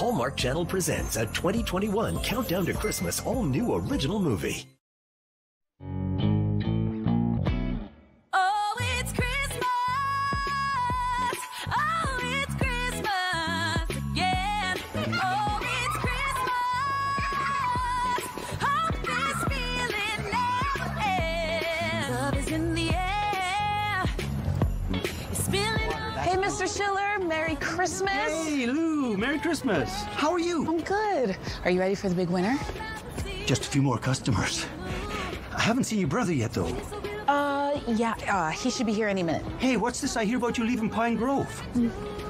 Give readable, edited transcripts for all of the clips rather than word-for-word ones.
Hallmark Channel presents a 2021 Countdown to Christmas all-new original movie. Oh, it's Christmas! Oh, it's Christmas again! Oh, it's Christmas! Hope this feeling never ends. Love is in the air. It's spilling over. Hey, Mr. Schiller, Merry Christmas. Hey, Lou, Merry Christmas. How are you? I'm good. Are you ready for the big winner? Just a few more customers. I haven't seen your brother yet, though. Yeah, he should be here any minute. Hey, what's this I hear about you leaving Pine Grove?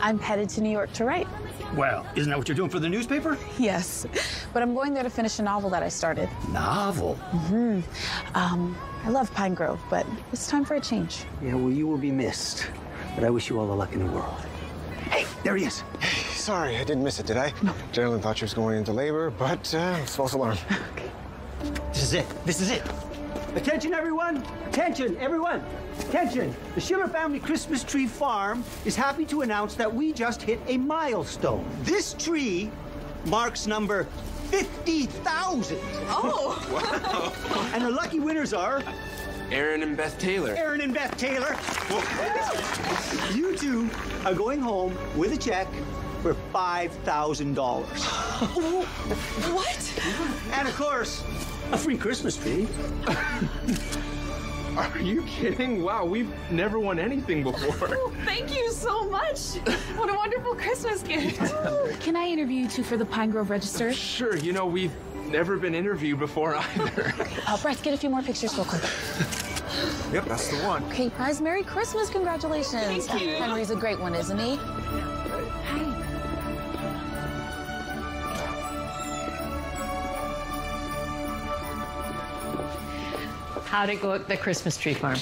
I'm headed to New York to write. Well, isn't that what you're doing for the newspaper? Yes, but I'm going there to finish a novel that I started. Novel? I love Pine Grove, but it's time for a change. Yeah, well, you will be missed. But I wish you all the luck in the world. Hey, there he is. Hey, sorry, I didn't miss it, did I? No. Generally thought she was going into labor, but false alarm. Okay. This is it. This is it. Attention, everyone. Attention, everyone. Attention. The Schiller family Christmas tree farm is happy to announce that we just hit a milestone. This tree marks number 50,000. Oh! Wow. And the lucky winners are Aaron and Beth Taylor. Aaron and Beth Taylor. You two are going home with a check for $5,000. What? And of course, a free Christmas tree. Are you kidding? Wow, we've never won anything before. Oh, thank you so much. What a wonderful Christmas gift. Can I interview you two for the Pine Grove Register? Sure, you know, we've never been interviewed before either. Bryce, get a few more pictures real quick. Yep, that's the one. Okay, Prize, Merry Christmas, congratulations. Thank you. Henry's a great one, isn't he? How'd it go at the Christmas tree farm?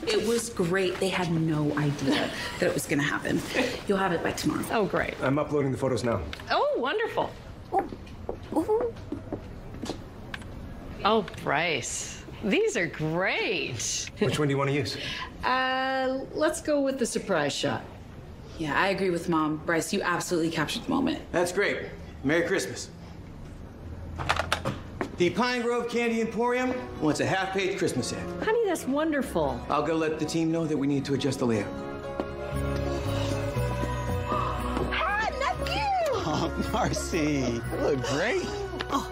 It was great. They had no idea that it was going to happen. You'll have it by tomorrow. Oh, great. I'm uploading the photos now. Oh, wonderful. Oh, Bryce, these are great. Which one do you want to use? Let's go with the surprise shot. Yeah, I agree with Mom. Bryce, you absolutely captured the moment. That's great. Merry Christmas. The Pine Grove Candy Emporium wants a half-page Christmas ad. Honey, that's wonderful. I'll go let the team know that we need to adjust the layout. Hi, nephew! Oh, Marcy, you look great. Oh.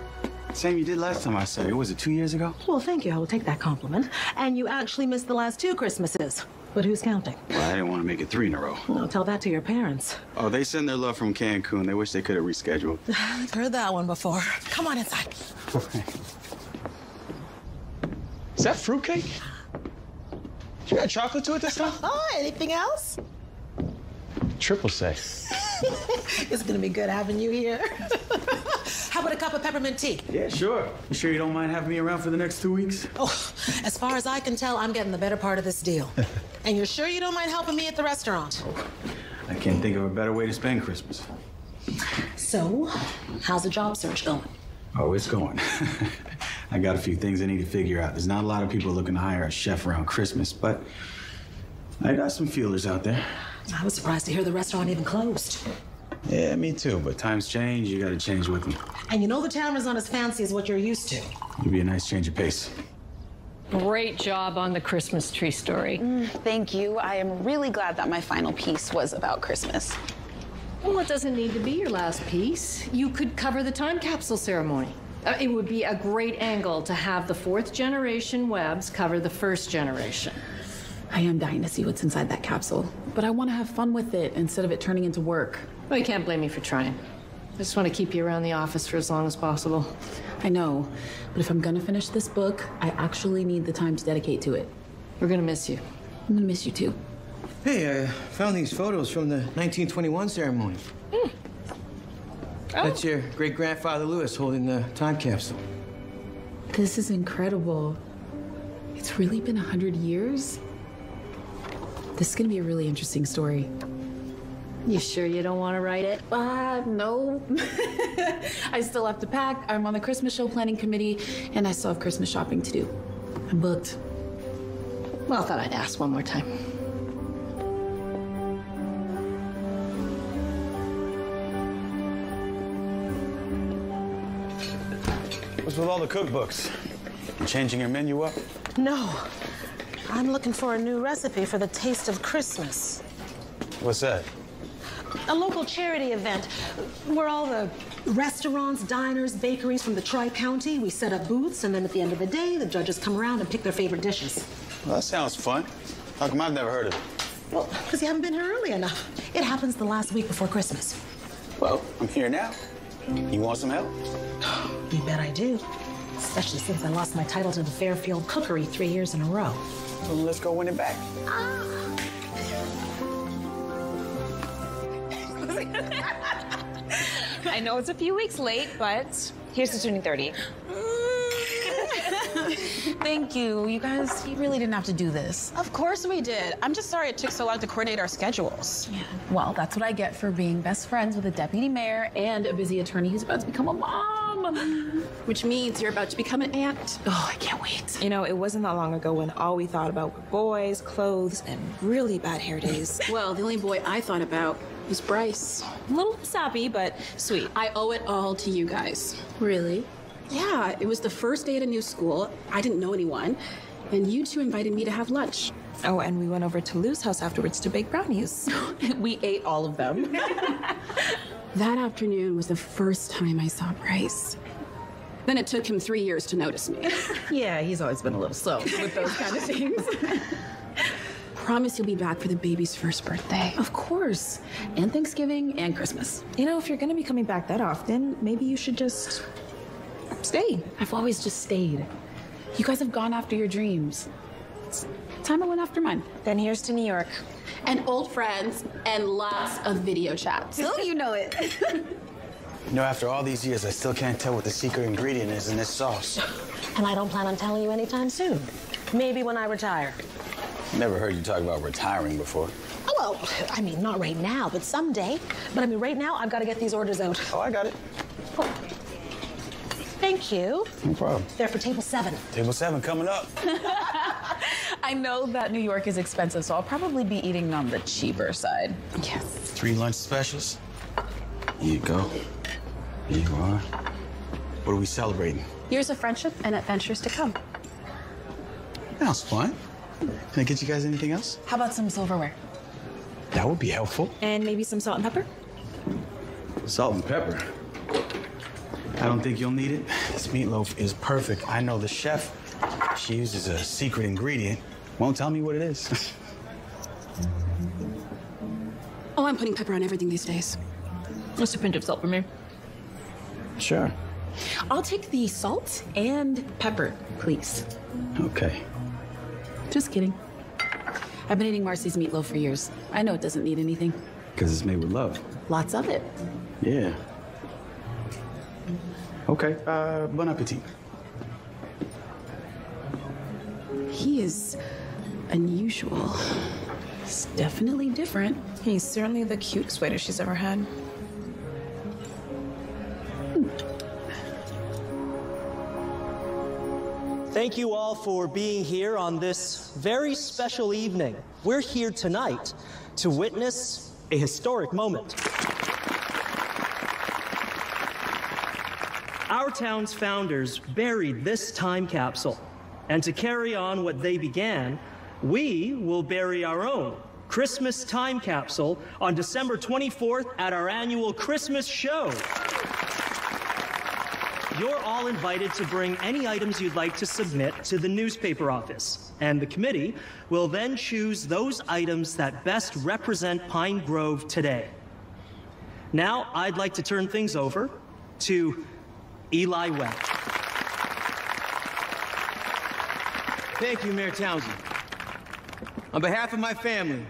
Same you did last time I saw you. Was it 2 years ago? Well, thank you. I will take that compliment. And you actually missed the last 2 Christmases. But who's counting? Well, I didn't want to make it 3 in a row. No, tell that to your parents. Oh, they send their love from Cancun. They wish they could have rescheduled. I've heard that one before. Come on inside. Is that fruitcake? You got chocolate to it this time? Oh, anything else? Triple say. It's gonna be good having you here. How about a cup of peppermint tea? Yeah, sure. You sure you don't mind having me around for the next 2 weeks? Oh, as far as I can tell, I'm getting the better part of this deal. And you're sure you don't mind helping me at the restaurant? I can't think of a better way to spend Christmas. So, how's the job search going? Oh, it's going. I got a few things I need to figure out. There's not a lot of people looking to hire a chef around Christmas, but I got some feelers out there. I was surprised to hear the restaurant even closed. Yeah, me too, but times change. You gotta change with them. And you know the town is not as fancy as what you're used to. It'd be a nice change of pace. Great job on the Christmas tree story. Thank you. I am really glad that my final piece was about Christmas. Well, it doesn't need to be your last piece. You could cover the time capsule ceremony. It would be a great angle to have the 4th generation Webbs cover the 1st generation. I am dying to see what's inside that capsule, but I want to have fun with it instead of it turning into work. Well, you can't blame me for trying. I just want to keep you around the office for as long as possible. I know, but if I'm gonna finish this book, I actually need the time to dedicate to it. We're gonna miss you. I'm gonna miss you too. Hey, I found these photos from the 1921 ceremony. Oh. That's your great-grandfather Lewis holding the time capsule. This is incredible. It's really been 100 years? This is gonna be a really interesting story. You sure you don't want to write it? No. I still have to pack. I'm on the Christmas show planning committee, and I still have Christmas shopping to do. I'm booked. Well, I thought I'd ask one more time. What's with all the cookbooks? You changing your menu up? No. I'm looking for a new recipe for the Taste of Christmas. What's that? A local charity event where all the restaurants, diners, bakeries from the Tri-County, we set up booths, and then at the end of the day, the judges come around and pick their favorite dishes. Well, that sounds fun. How come I've never heard of it? Well, because you haven't been here early enough. It happens the last week before Christmas. Well, I'm here now. You want some help? You bet I do. Especially since I lost my title to the Fairfield Cookery 3 years in a row. Well, let's go win it back. I know it's a few weeks late, but here's to turning 30. Thank you. You guys, you really didn't have to do this. Of course we did. I'm just sorry it took so long to coordinate our schedules. Yeah. Well, that's what I get for being best friends with a deputy mayor and a busy attorney who's about to become a mom. Which means you're about to become an aunt. Oh, I can't wait. You know, it wasn't that long ago when all we thought about were boys, clothes, and really bad hair days. Well, the only boy I thought about was Bryce. A little sappy, but sweet. I owe it all to you guys. Really? Yeah, it was the first day at a new school. I didn't know anyone. And you two invited me to have lunch. Oh, and we went over to Lou's house afterwards to bake brownies. We ate all of them. That afternoon was the first time I saw Bryce. Then it took him 3 years to notice me. Yeah, he's always been a little slow with those kind of things. Promise you'll be back for the baby's first birthday. Of course. And Thanksgiving and Christmas. You know, if you're gonna be coming back that often, maybe you should just stay. I've always just stayed. You guys have gone after your dreams. It's time I went after mine. Then here's to New York. And old friends and lots of video chats. Oh, you know it. You know, after all these years, I still can't tell what the secret ingredient is in this sauce. And I don't plan on telling you anytime soon. Maybe when I retire. Never heard you talk about retiring before. Oh, well, I mean, not right now, but someday. But I mean, right now, I've got to get these orders out. Oh, I got it. Oh. Thank you. No problem. They're for table 7. Table 7 coming up. I know that New York is expensive, so I'll probably be eating on the cheaper side. Yes. 3 lunch specials. Here you go. Here you are. What are we celebrating? Years of friendship and adventures to come. Sounds fun. Can I get you guys anything else? How about some silverware? That would be helpful. And maybe some salt and pepper? Salt and pepper. I don't think you'll need it. This meatloaf is perfect. I know the chef. She uses a secret ingredient. Won't tell me what it is. Oh, I'm putting pepper on everything these days. Just a pinch of salt for me. Sure. I'll take the salt and pepper, please. Okay. Just kidding. I've been eating Marcy's meatloaf for years. I know it doesn't need anything. Because it's made with love. Lots of it. Yeah. Okay. Bon appetit. He is unusual. He's definitely different. He's certainly the cutest waiter she's ever had. Thank you all for being here on this very special evening. We're here tonight to witness a historic moment. Our town's founders buried this time capsule, and to carry on what they began, we will bury our own Christmas time capsule on December 24th at our annual Christmas show. You're all invited to bring any items you'd like to submit to the newspaper office, and the committee will then choose those items that best represent Pine Grove today. Now, I'd like to turn things over to Eli Webb. Thank you, Mayor Townsend. On behalf of my family,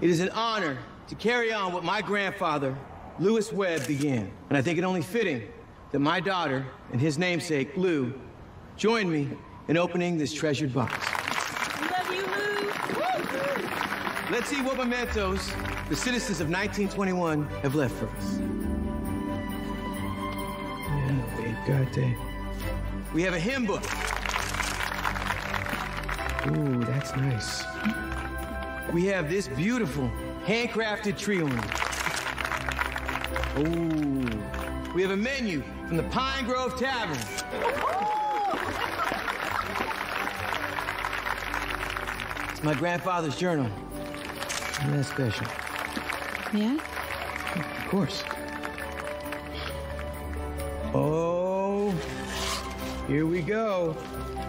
it is an honor to carry on what my grandfather, Lewis Webb, began. And I think it only fitting that my daughter and his namesake, Lou, join me in opening this treasured box. Love you, Lou. Let's see what mementos the citizens of 1921 have left for us. Yeah, babe, goddamn. We have a hymn book. Ooh, that's nice. We have this beautiful handcrafted tree ornament. Ooh. we have a menu from the Pine Grove Tavern. It's my grandfather's journal. Isn't that special? Yeah? Of course. Oh, here we go.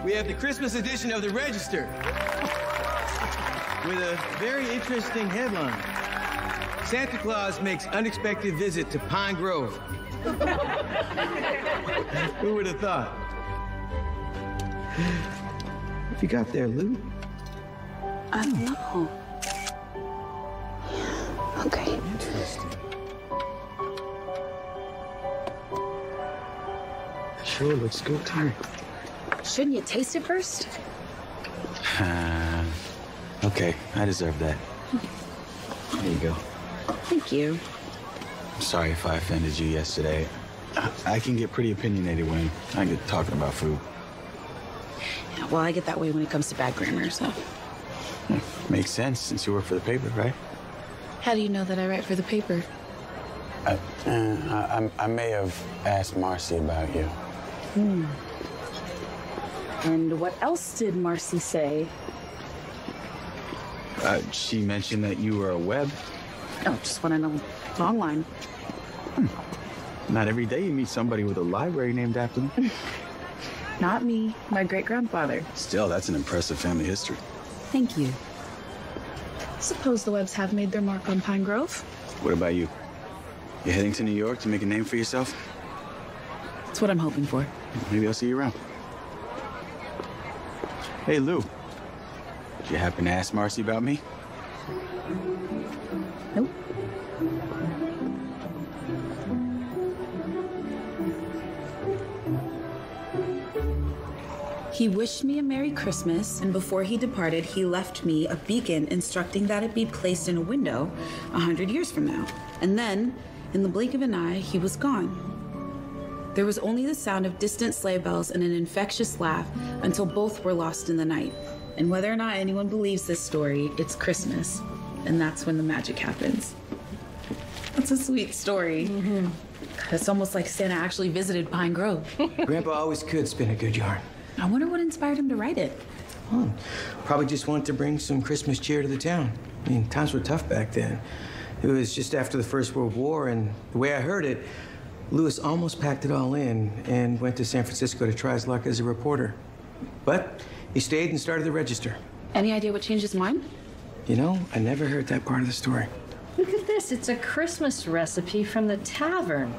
We have the Christmas edition of the Register with a very interesting headline. Santa Claus makes unexpected visit to Pine Grove. Who would have thought? What you got there, Lou? I don't know. Okay. Interesting. Sure looks good too. Shouldn't you taste it first? Okay, I deserve that. There you go. Thank you. I'm sorry if I offended you yesterday. I can get pretty opinionated when I get talking about food. Yeah, well, I get that way when it comes to bad grammar, so. Makes sense since you work for the paper, right? How do you know that I write for the paper? I may have asked Marcy about you. And what else did Marcy say? She mentioned that you were a web. Oh, just want to know long line. Not every day you meet somebody with a library named after them. Not me, my great-grandfather. Still, that's an impressive family history. Thank you. Suppose the Webbs have made their mark on Pine Grove? What about you? You heading to New York to make a name for yourself? That's what I'm hoping for. Maybe I'll see you around. Hey, Lou. Did you happen to ask Marcy about me? Nope. He wished me a Merry Christmas, and before he departed, he left me a beacon instructing that it be placed in a window 100 years from now. And then, in the blink of an eye, he was gone. There was only the sound of distant sleigh bells and an infectious laugh until both were lost in the night. And whether or not anyone believes this story, it's Christmas. And that's when the magic happens. That's a sweet story. God, it's almost like Santa actually visited Pine Grove. Grandpa always could spin a good yarn. I wonder what inspired him to write it. Oh, probably just wanted to bring some Christmas cheer to the town. I mean, times were tough back then. It was just after the First World War, and the way I heard it, Lewis almost packed it all in and went to San Francisco to try his luck as a reporter. But he stayed and started the Register. Any idea what changed his mind? You know, I never heard that part of the story. Look at this. It's a Christmas recipe from the tavern.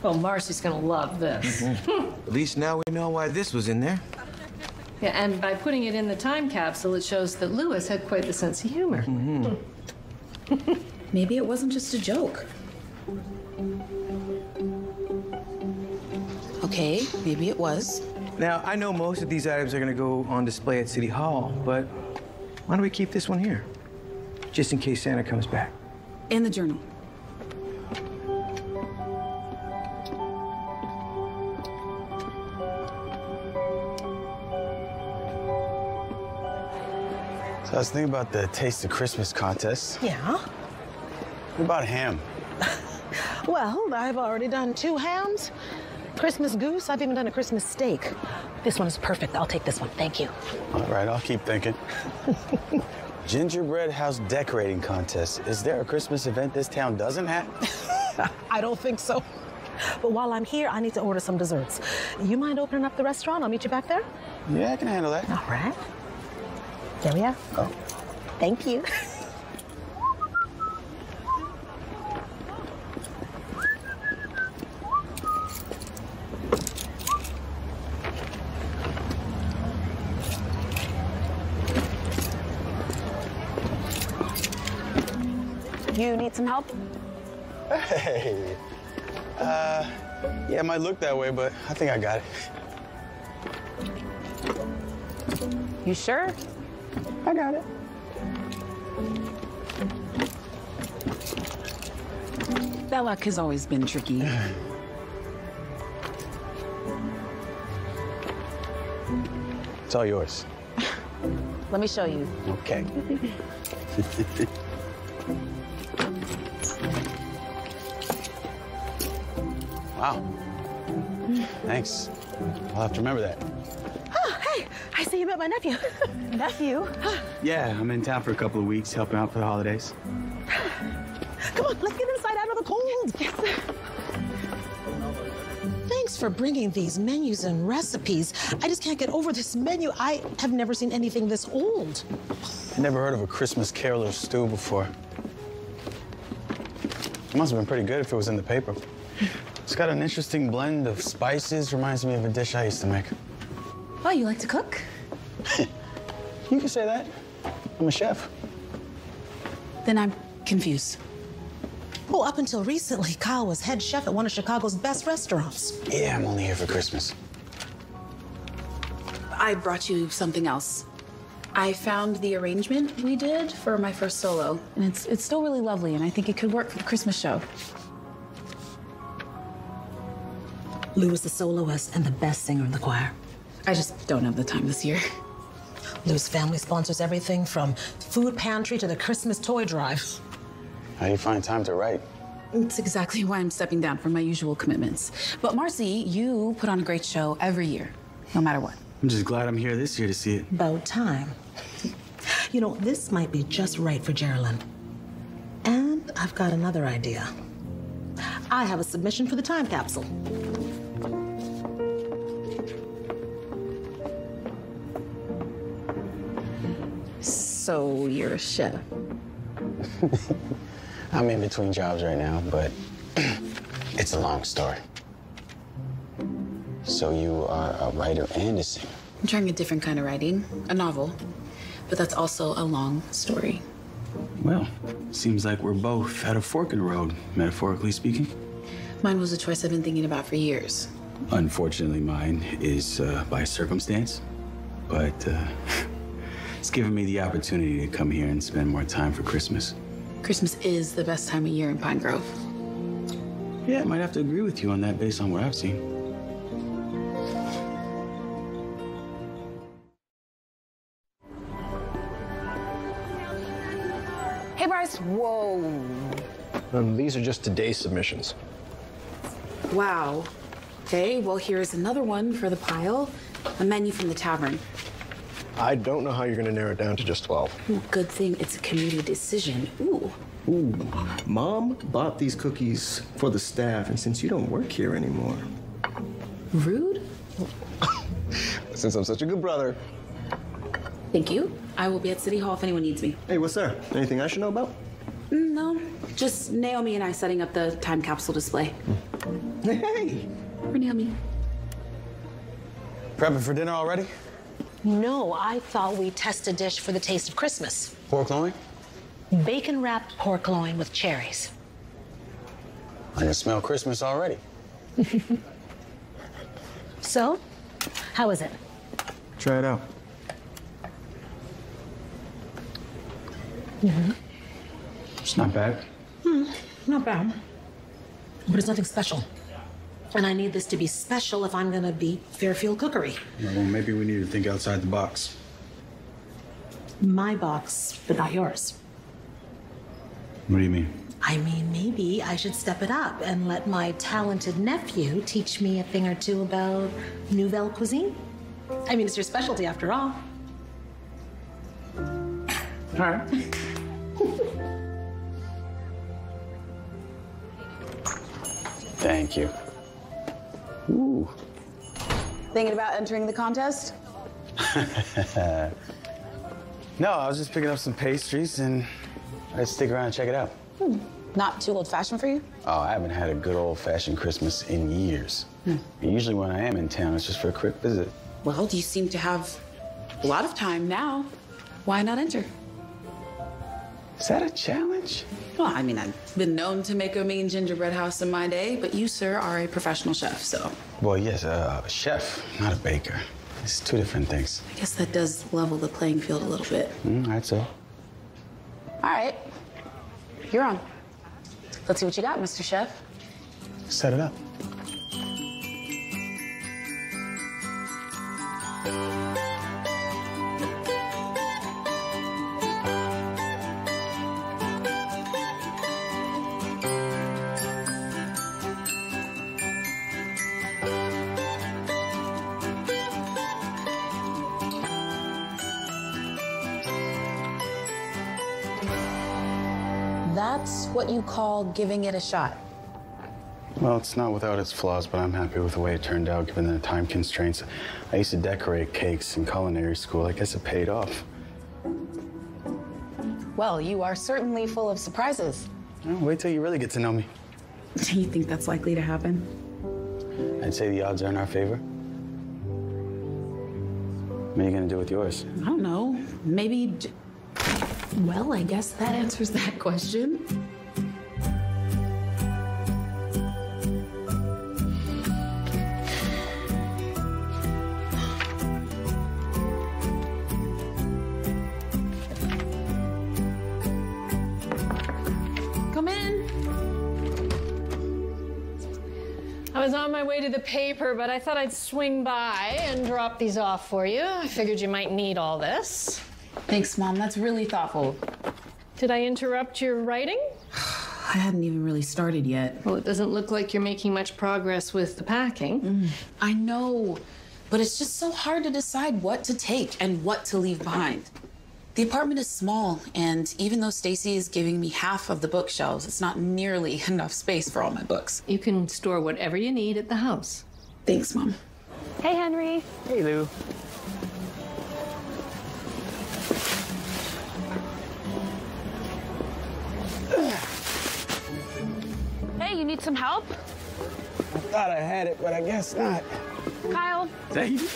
Well, Marcy's gonna love this. At least now we know why this was in there. Yeah, and by putting it in the time capsule, it shows that Lewis had quite the sense of humor. Maybe it wasn't just a joke. Okay, maybe it was. Now, I know most of these items are going to go on display at City Hall, but why don't we keep this one here? Just in case Santa comes back. And the journal. So I was thinking about the Taste of Christmas contest. Yeah? What about ham? Well, I've already done 2 hams. Christmas goose, I've even done a Christmas steak. This one is perfect. I'll take this one. Thank you. All right, I'll keep thinking. Gingerbread house decorating contest. Is there a Christmas event this town doesn't have? I don't think so. But while I'm here, I need to order some desserts. You mind opening up the restaurant? I'll meet you back there. Yeah, I can handle that. All right. There we are. Oh, thank you. You need some help? Hey. Yeah, it might look that way, but I think I got it. You sure? I got it. That luck has always been tricky. It's all yours. Let me show you. Okay. Wow. Thanks. I'll have to remember that. Oh, hey, I see you met my nephew. Nephew? Yeah, I'm in town for a couple of weeks, helping out for the holidays. Come on, let's get inside out of the cold. Yes, sir. Thanks for bringing these menus and recipes. I just can't get over this menu. I have never seen anything this old. I never heard of a Christmas caroler stew before. It must have been pretty good if it was in the paper. It's got an interesting blend of spices. Reminds me of a dish I used to make. Oh, you like to cook? You can say that. I'm a chef. Then I'm confused. Well, up until recently, Kyle was head chef at one of Chicago's best restaurants. Yeah, I'm only here for Christmas. I brought you something else. I found the arrangement we did for my first solo, and it's still really lovely, and I think it could work for the Christmas show. Lou is the soloist and the best singer in the choir. I just don't have the time this year. Lou's family sponsors everything from food pantry to the Christmas toy drive. How do you find time to write? It's exactly why I'm stepping down from my usual commitments. But Marcy, you put on a great show every year, no matter what. I'm just glad I'm here this year to see it. About time. You know, this might be just right for Geraldine. And I've got another idea. I have a submission for the time capsule. So you're a chef? I'm in between jobs right now, but it's a long story. So you are a writer and a singer? I'm trying a different kind of writing, a novel, but that's also a long story. Well, seems like we're both at a fork in the road, metaphorically speaking. Mine was a choice I've been thinking about for years. Unfortunately, mine is by circumstance, but it's given me the opportunity to come here and spend more time for Christmas. Christmas is the best time of year in Pine Grove. Yeah, I might have to agree with you on that based on what I've seen. Hey, Bryce. Whoa. These are just today's submissions. Wow. Okay, well, here's another one for the pile. A menu from the tavern. I don't know how you're going to narrow it down to just 12. Good thing it's a committee decision. Ooh. Ooh. Mom bought these cookies for the staff, and since you don't work here anymore... Rude? Since I'm such a good brother... Thank you. I will be at City Hall if anyone needs me. Hey, what's there? Anything I should know about? No, just Naomi and I setting up the time capsule display. Hey! For Naomi. Prepping for dinner already? No, I thought we'd test a dish for the taste of Christmas. Pork loin? Bacon-wrapped pork loin with cherries. I can smell Christmas already. So, how is it? Try it out. It's not bad. Not bad. But it's nothing special. And I need this to be special if I'm gonna beat Fairfield Cookery. Well, maybe we need to think outside the box. My box, but not yours. What do you mean? I mean, maybe I should step it up and let my talented nephew teach me a thing or two about Nouvelle cuisine. I mean, it's your specialty after all. All right. Thank you. Ooh. Thinking about entering the contest? No, I was just picking up some pastries and I'd stick around and check it out. Not too old-fashioned for you? Oh, I haven't had a good old-fashioned Christmas in years. Usually when I am in town, it's just for a quick visit. Well, you seem to have a lot of time now. Why not enter? Is that a challenge? Well, I mean, I've been known to make a mean gingerbread house in my day, but you, sir, are a professional chef, so. Well, yes, a chef, not a baker. It's two different things. I guess that does level the playing field a little bit. I'd say. All right, you're on. Let's see what you got, Mr. Chef. Set it up. That's what you call giving it a shot. Well, it's not without its flaws, but I'm happy with the way it turned out, given the time constraints. I used to decorate cakes in culinary school. I guess it paid off. Well, you are certainly full of surprises. Well, wait till you really get to know me. Do you think that's likely to happen? I'd say the odds are in our favor. What are you gonna do with yours? I don't know. Maybe. Well, I guess that answers that question. Come in. I was on my way to the paper, but I thought I'd swing by and drop these off for you. I figured you might need all this. Thanks, Mom. That's really thoughtful. Did I interrupt your writing? I hadn't even really started yet. Well, it doesn't look like you're making much progress with the packing. I know, but it's just so hard to decide what to take and what to leave behind. The apartment is small, and even though Stacy is giving me half of the bookshelves, it's not nearly enough space for all my books. You can store whatever you need at the house. Thanks, Mom. Hey, Henry. Hey, Lou. Hey, you need some help? I thought I had it, but I guess not. Kyle. Thank you.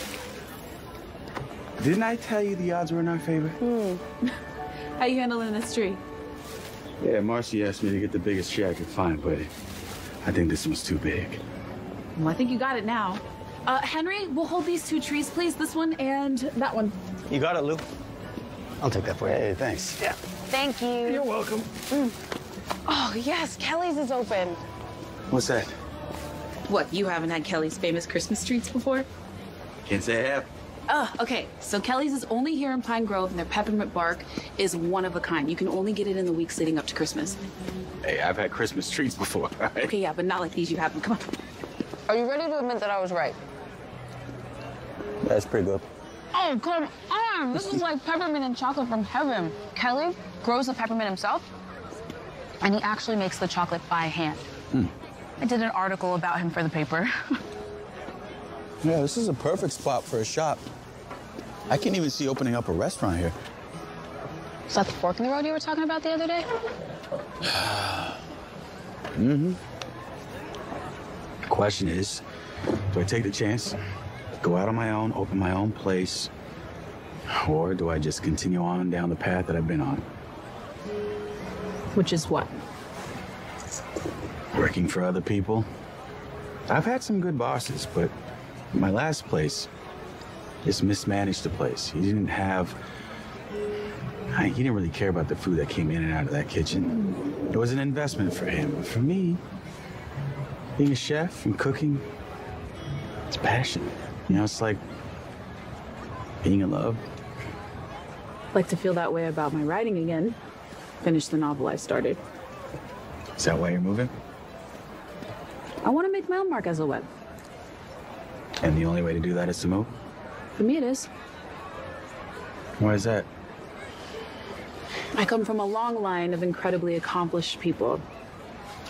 Didn't I tell you the odds were in our favor? How you handling this tree? Yeah, Marcy asked me to get the biggest tree I could find, but I think this one's too big. Well, I think you got it now. Henry, we'll hold these two trees, please. This one and that one. You got it, Lou. I'll take that for you. Hey, thanks. Yeah. Thank you. You're welcome. Oh, yes, Kelly's is open. What's that? What, you haven't had Kelly's famous Christmas treats before? Can't say I have. Okay. So Kelly's is only here in Pine Grove, and their peppermint bark is one of a kind. You can only get it in the weeks leading up to Christmas. Hey, I've had Christmas treats before, all right? Okay, yeah, but not like these you have them. Come on. Are you ready to admit that I was right? That's pretty good. Oh, come on. This is like peppermint and chocolate from heaven. Kelly grows the peppermint himself, and he actually makes the chocolate by hand. I did an article about him for the paper. Yeah, this is a perfect spot for a shop. I can't even see opening up a restaurant here. Is that the fork in the road you were talking about the other day? Question is, do I take the chance, go out on my own, open my own place, or do I just continue on down the path that I've been on? Which is what? Working for other people. I've had some good bosses, but my last place just mismanaged the place. He didn't really care about the food that came in and out of that kitchen. It was an investment for him. But for me, being a chef and cooking, it's passion. You know, it's like being in love. I'd like to feel that way about my writing again. Finish the novel I started. Is that why you're moving? I want to make my own mark as a web. And the only way to do that is to move? For me, it is. Why is that? I come from a long line of incredibly accomplished people.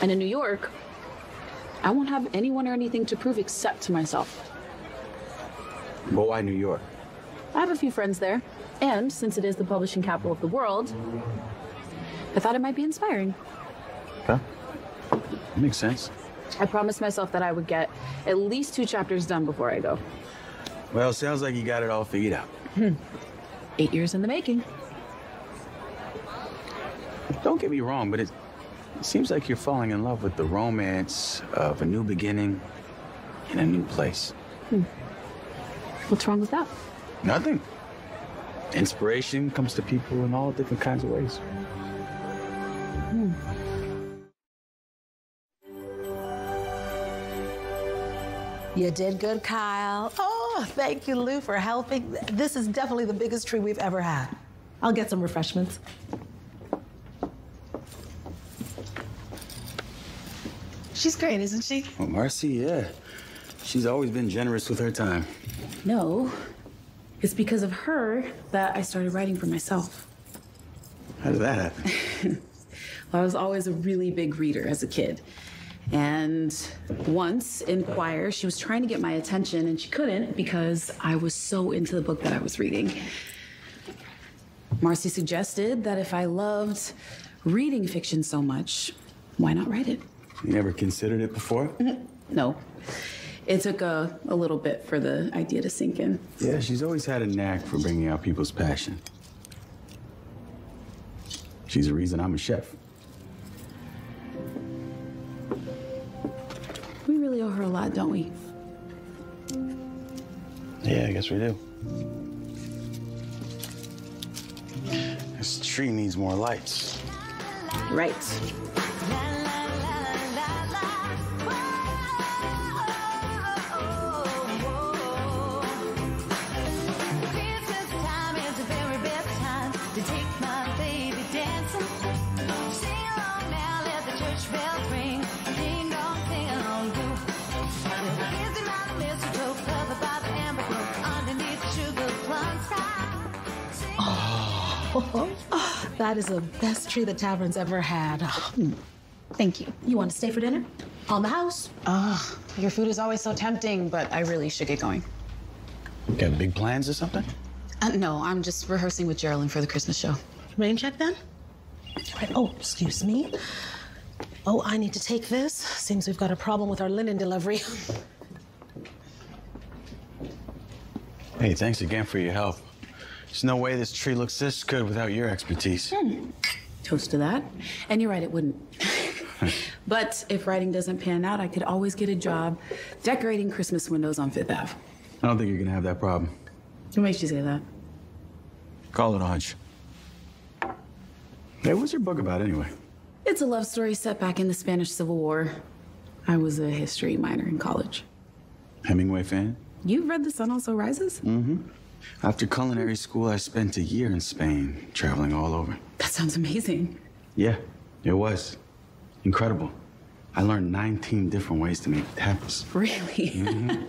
And in New York, I won't have anyone or anything to prove except to myself. But why New York? I have a few friends there. And since it is the publishing capital of the world, I thought it might be inspiring. Okay. Makes sense. I promised myself that I would get at least 2 chapters done before I go. Well, sounds like you got it all figured out. 8 years in the making. Don't get me wrong, but it seems like you're falling in love with the romance of a new beginning in a new place. What's wrong with that? Nothing. Inspiration comes to people in all different kinds of ways. You did good, Kyle. Oh, thank you, Lou, for helping. This is definitely the biggest tree we've ever had. I'll get some refreshments. She's great, isn't she? Well, Marcy, yeah. She's always been generous with her time. No. It's because of her that I started writing for myself. How did that happen? I was always a really big reader as a kid. And once in choir, she was trying to get my attention and she couldn't because I was so into the book that I was reading. Marcy suggested that if I loved reading fiction so much, why not write it? You never considered it before? No. It took a little bit for the idea to sink in. Yeah, she's always had a knack for bringing out people's passion. She's the reason I'm a chef. We really owe her a lot, don't we? Yeah, I guess we do. This tree needs more lights. Right. That is the best tree the tavern's ever had. Thank you. You want to stay for dinner? On the house? Your food is always so tempting, but I really should get going. Got big plans or something? No, I'm just rehearsing with Geraldine for the Christmas show. Rain check then? Right. Oh, excuse me. Oh, I need to take this. Seems we've got a problem with our linen delivery. Hey, thanks again for your help. There's no way this tree looks this good without your expertise. Toast to that. And you're right, it wouldn't. But if writing doesn't pan out, I could always get a job decorating Christmas windows on Fifth Ave. I don't think you're gonna have that problem. What makes you say that? Call it a hunch. Hey, what's your book about anyway? It's a love story set back in the Spanish Civil War. I was a history minor in college. Hemingway fan? You've read The Sun Also Rises? Mm-hmm. After culinary school, I spent a year in Spain, traveling all over. That sounds amazing. Yeah, it was. Incredible. I learned 19 different ways to make tapas. Really? Mm-hmm.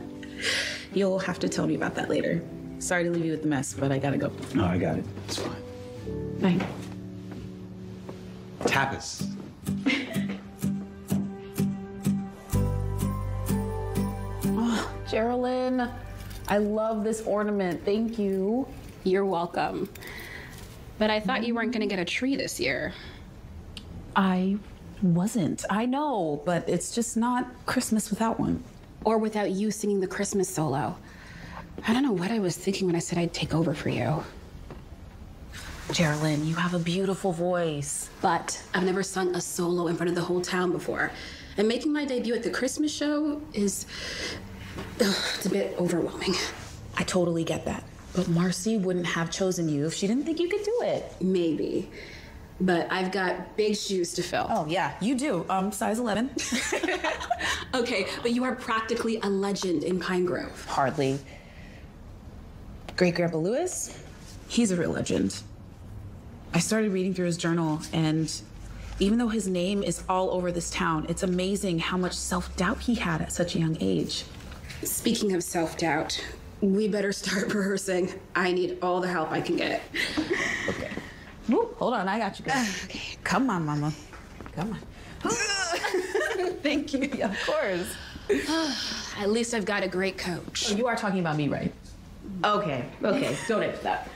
You'll have to tell me about that later. Sorry to leave you with the mess, but I gotta go. No, I got it. It's fine. Bye. Tapas. Oh, Geraldine, I love this ornament. Thank you. You're welcome. But I thought you weren't going to get a tree this year. I wasn't. I know, but it's just not Christmas without one. Or without you singing the Christmas solo. I don't know what I was thinking when I said I'd take over for you. Geraldine, you have a beautiful voice. But I've never sung a solo in front of the whole town before. And making my debut at the Christmas show is... it's a bit overwhelming. I totally get that. But Marcy wouldn't have chosen you if she didn't think you could do it. Maybe. But I've got big shoes to fill. Oh, yeah, you do. Size 11. Okay, but you are practically a legend in Pine Grove. Hardly. Great-Grandpa Lewis? He's a real legend. I started reading through his journal, and even though his name is all over this town, it's amazing how much self-doubt he had at such a young age. Speaking of self-doubt, we better start rehearsing. I need all the help I can get. Okay. Whoop, hold on, I got you, girl. Okay. Come on, Mama. Come on. Thank you. Yeah, of course. At least I've got a great coach. Oh, you are talking about me, right? Okay. Don't edit that.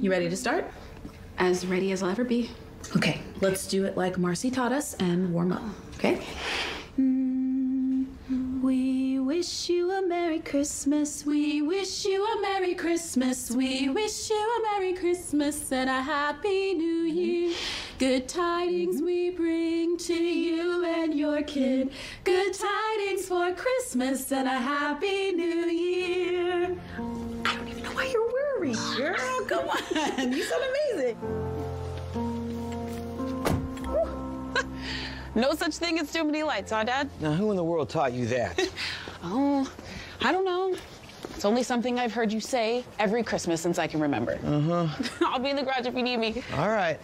You ready to start? As ready as I'll ever be. Okay, let's do it like Marcy taught us and warm up, okay? We wish you a Merry Christmas. We wish you a Merry Christmas. We wish you a Merry Christmas and a Happy New Year. Good tidings we bring to you and your kid. Good tidings for Christmas and a Happy New Year. I don't even know why you're worried, girl. Come on. You sound amazing. No such thing as too many lights, huh, Dad? Now, who in the world taught you that? Oh, I don't know. It's only something I've heard you say every Christmas since I can remember. Uh-huh. I'll be in the garage if you need me. All right.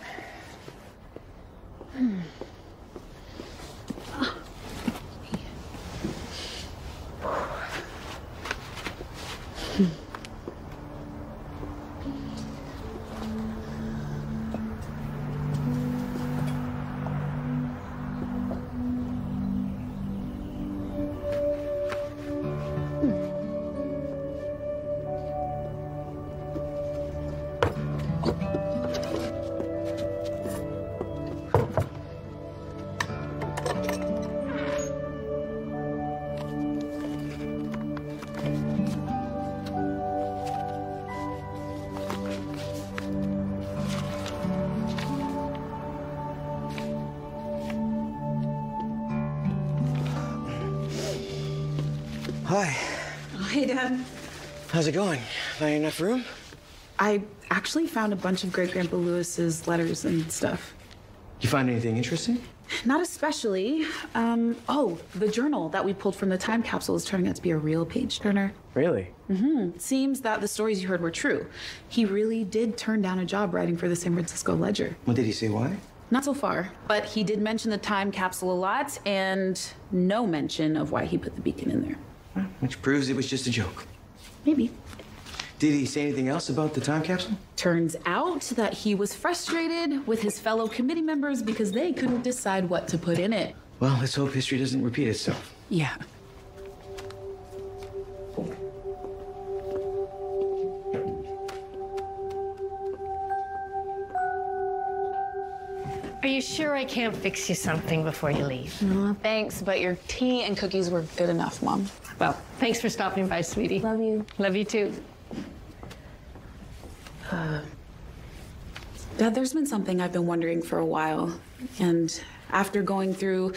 Hi. Oh, hey, Dad. How's it going? Not enough room? I actually found a bunch of Great-Grandpa Lewis's letters and stuff. You find anything interesting? Not especially. Oh, the journal that we pulled from the time capsule is turning out to be a real page turner. Really? Mm-hmm. It seems that the stories you heard were true. He really did turn down a job writing for the San Francisco Ledger. What did he say? Why? Not so far, but he did mention the time capsule a lot, and no mention of why he put the beacon in there. Which proves it was just a joke. Maybe. Did he say anything else about the time capsule? Turns out that he was frustrated with his fellow committee members because they couldn't decide what to put in it. Well, let's hope history doesn't repeat itself. Yeah. Are you sure I can't fix you something before you leave? Thanks, but your tea and cookies were good enough, Mom. Well, thanks for stopping by, sweetie. Love you. Love you too. Dad, there's been something I've been wondering for a while. And after going through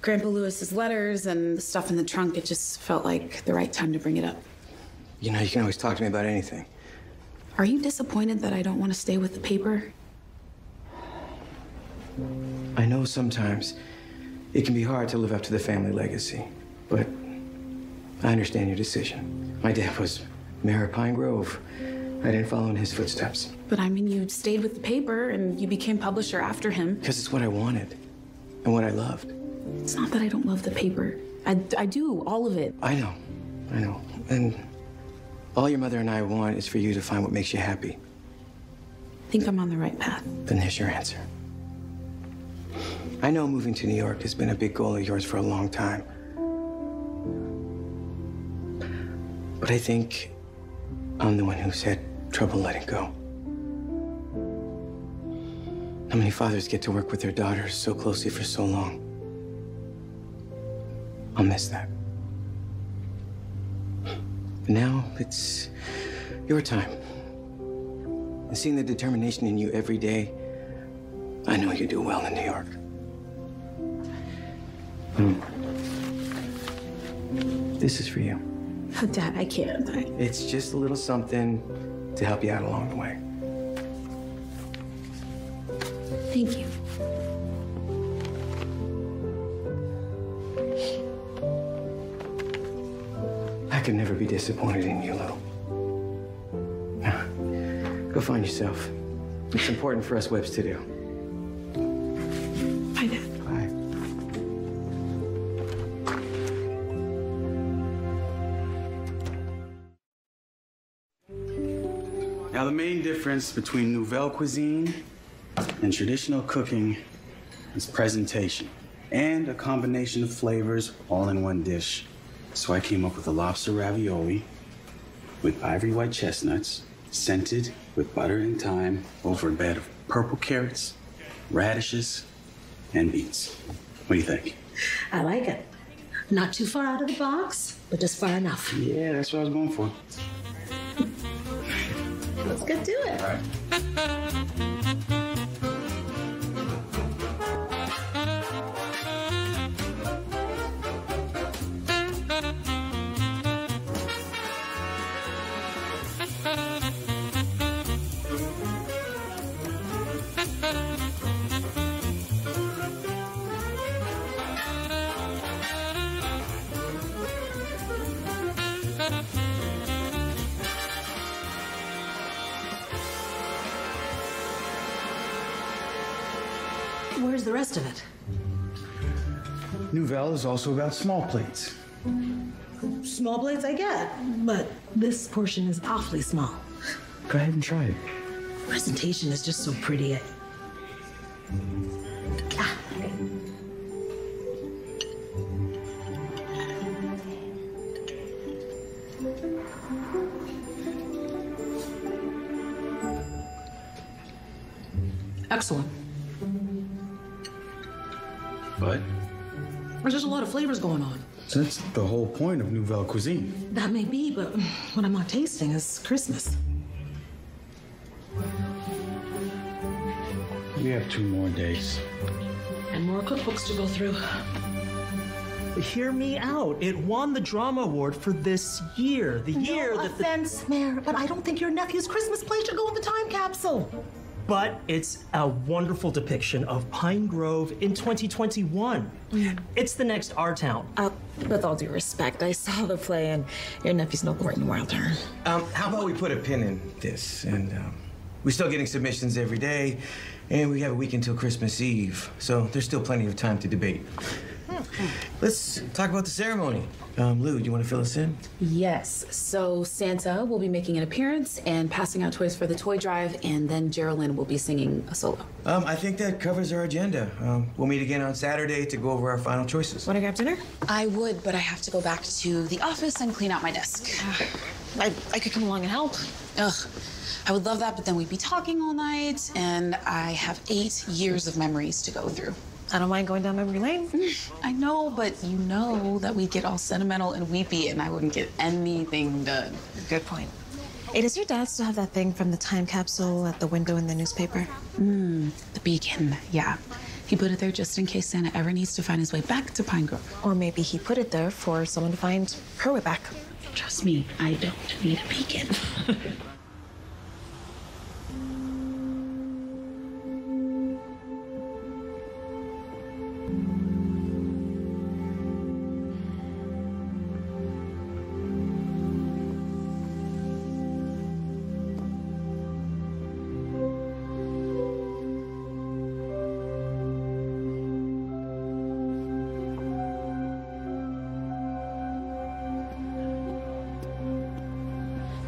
Grandpa Lewis's letters and the stuff in the trunk, it just felt like the right time to bring it up. You know, you can always talk to me about anything. Are you disappointed that I don't want to stay with the paper? I know sometimes it can be hard to live up to the family legacy, but I understand your decision. My dad was mayor of Pine Grove. I didn't follow in his footsteps. But I mean, you stayed with the paper and you became publisher after him. Because it's what I wanted and what I loved. It's not that I don't love the paper. I do, all of it. I know. And all your mother and I want is for you to find what makes you happy. I think I'm on the right path. Then here's your answer. I know moving to New York has been a big goal of yours for a long time. But I think I'm the one who's had trouble letting go. How many fathers get to work with their daughters so closely for so long? I'll miss that. But now it's your time. And seeing the determination in you every day, I know you do well in New York. This is for you. Oh, Dad, I can't. It's just a little something to help you out along the way. Thank you. I could never be disappointed in you, Lou. Now, go find yourself. It's important for us Webbs to do. Bye, Dad. Bye. Now, the main difference between Nouvelle cuisine and traditional cooking is presentation and a combination of flavors all in one dish. So I came up with a lobster ravioli with ivory white chestnuts, scented with butter and thyme over a bed of purple carrots, radishes, and beets. What do you think? I like it. Not too far out of the box, but just far enough. Yeah, that's what I was going for. Let's get to it. All right. Where's the rest of it? Nouvelle is also about small plates. Small plates I get, but this portion is awfully small. Go ahead and try it. Presentation is just so pretty. Excellent. But There's just a lot of flavors going on. that's the whole point of Nouvelle cuisine. That may be, but what I'm not tasting is Christmas. We have 2 more days. And more cookbooks to go through. hear me out. It won the Drama Award for this year. The year No that offense, Mayor, but I don't think your nephew's Christmas play should go in the time capsule. But it's a wonderful depiction of Pine Grove in 2021. It's the next Our Town. With all due respect, I saw the play and your nephew's no Gordon Wilder. How about we put a pin in this? And we're still getting submissions every day, and we have a week until Christmas Eve, so there's still plenty of time to debate. Let's talk about the ceremony. Lou, do you want to fill us in? Yes. So Santa will be making an appearance and passing out toys for the toy drive, and then Geraldine will be singing a solo. I think that covers our agenda. We'll meet again on Saturday to go over our final choices. Want to grab dinner? I would, but I have to go back to the office and clean out my desk. I could come along and help. Ugh. I would love that, but then we'd be talking all night, and I have 8 years of memories to go through. I don't mind going down memory lane. I know, but you know that we'd get all sentimental and weepy, and I wouldn't get anything done. Good point. Hey, does your dad still have that thing from the time capsule at the window in the newspaper? The beacon, yeah. He put it there just in case Santa ever needs to find his way back to Pine Grove. Or maybe he put it there for someone to find her way back. Trust me, I don't need a beacon.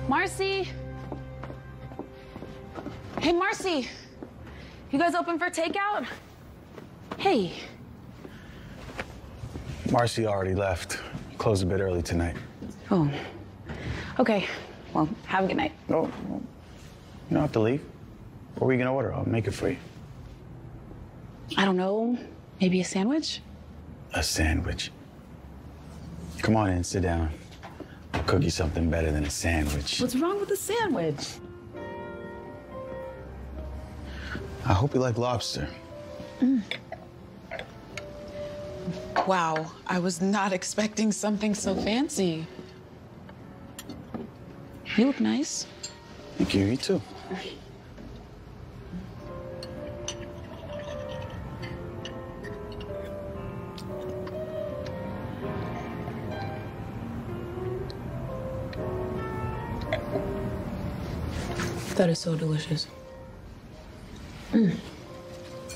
Marcy! Hey, Marcy! You guys open for takeout? Hey. Marcy already left. Closed a bit early tonight. Oh. Okay. Well, have a good night. No, you don't have to leave. What are we gonna order? I'll make it for you. I don't know. Maybe a sandwich? A sandwich. Come on in, sit down. I'll cook you something better than a sandwich. What's wrong with a sandwich? I hope you like lobster. Wow, I was not expecting something so fancy. You look nice. Thank you, you too. That is so delicious.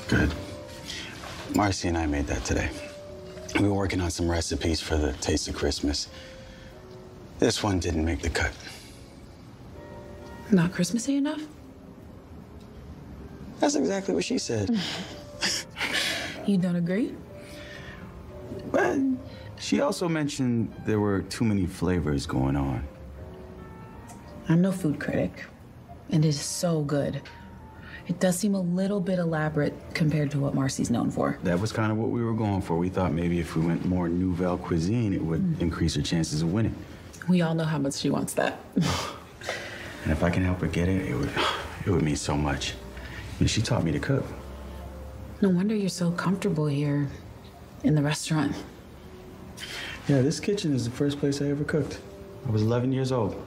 Good. Marcy and I made that today. We were working on some recipes for the Taste of Christmas. This one didn't make the cut. Not Christmassy enough? That's exactly what she said. You don't agree? Well, she also mentioned there were too many flavors going on. I'm no food critic, and it is so good. It does seem a little bit elaborate compared to what Marcy's known for. That was kind of what we were going for. We thought maybe if we went more nouvelle cuisine, it would increase her chances of winning. We all know how much she wants that. And if I can help her get it, it would mean so much. And she taught me to cook. No wonder you're so comfortable here in the restaurant. Yeah, this kitchen is the first place I ever cooked. I was 11 years old.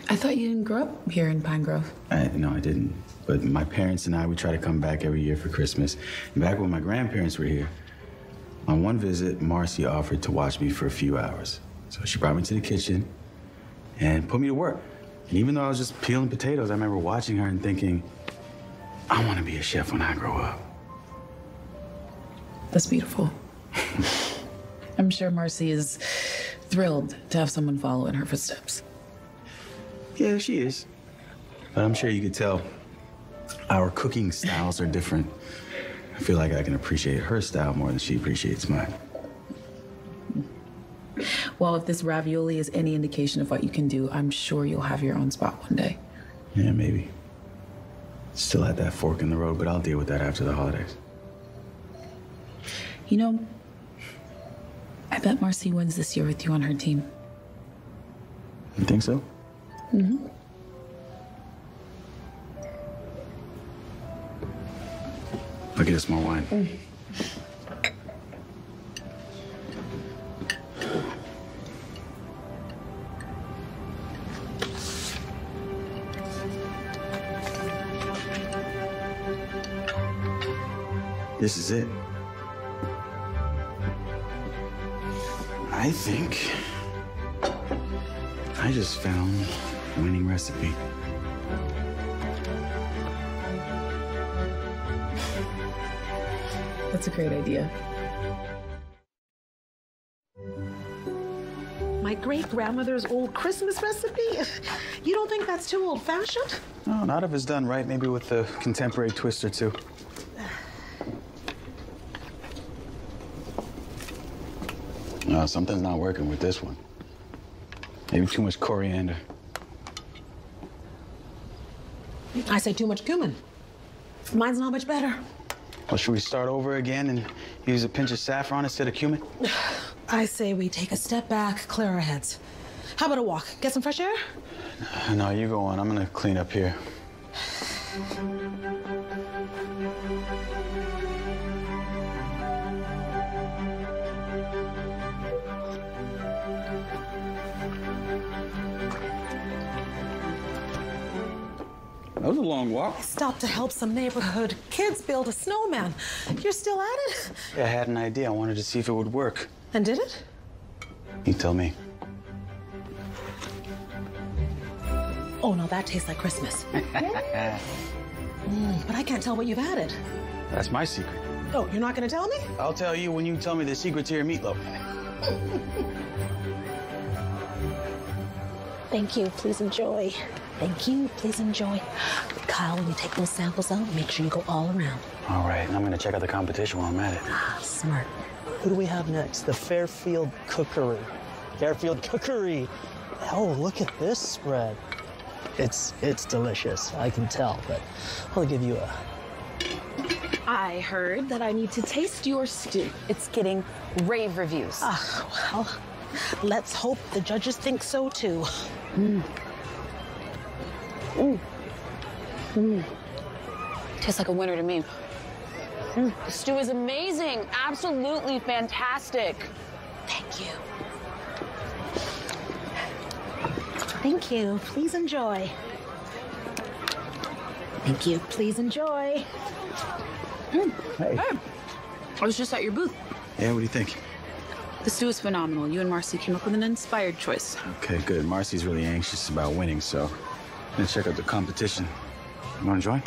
I thought you didn't grow up here in Pine Grove. No, I didn't. But my parents and I, we try to come back every year for Christmas. And back when my grandparents were here, on one visit, Marcy offered to watch me for a few hours. So she brought me to the kitchen and put me to work. And even though I was just peeling potatoes, I remember watching her and thinking, I want to be a chef when I grow up. That's beautiful. I'm sure Marcy is thrilled to have someone follow in her footsteps. Yeah, she is. But I'm sure you could tell our cooking styles are different. I feel like I can appreciate her style more than she appreciates mine. Well, if this ravioli is any indication of what you can do, I'm sure you'll have your own spot one day. Yeah, maybe. Still at that fork in the road, but I'll deal with that after the holidays. You know, I bet Marcy wins this year with you on her team. You think so? Mm-hmm. I'll get us more wine. This is it. I think I just found a winning recipe. That's a great idea. My great-grandmother's old Christmas recipe? You don't think that's too old-fashioned? No, not if it's done right, maybe with a contemporary twist or two. No, something's not working with this one. Maybe too much coriander. I say too much cumin. Mine's not much better. Well, should we start over again and use a pinch of saffron instead of cumin? I say we take a step back, clear our heads. How about a walk? Get some fresh air? No, you go on. I'm gonna clean up here. That was a long walk. I stopped to help some neighborhood kids build a snowman. You're still at it? Yeah, I had an idea. I wanted to see if it would work. And did it? You tell me. Oh, no, that tastes like Christmas. But I can't tell what you've added. That's my secret. Oh, you're not going to tell me? I'll tell you when you tell me the secret to your meatloaf. Thank you. Please enjoy. Thank you. Please enjoy. Kyle, when you take those samples out, make sure you go all around. All right, and I'm gonna check out the competition while I'm at it. Smart. Who do we have next? The Fairfield Cookery. Fairfield Cookery. Oh, look at this spread. It's delicious, I can tell, but I'll give you a... I heard that I need to taste your stew. It's getting rave reviews. Well, let's hope the judges think so, too. Tastes like a winner to me. The stew is amazing. Absolutely fantastic. Thank you. Thank you. Please enjoy. Thank you. Please enjoy. Hey. I was just at your booth. Yeah, what do you think? The stew is phenomenal. You and Marcy came up with an inspired choice. Okay, good. Marcy's really anxious about winning, so I'm gonna check out the competition. You wanna join?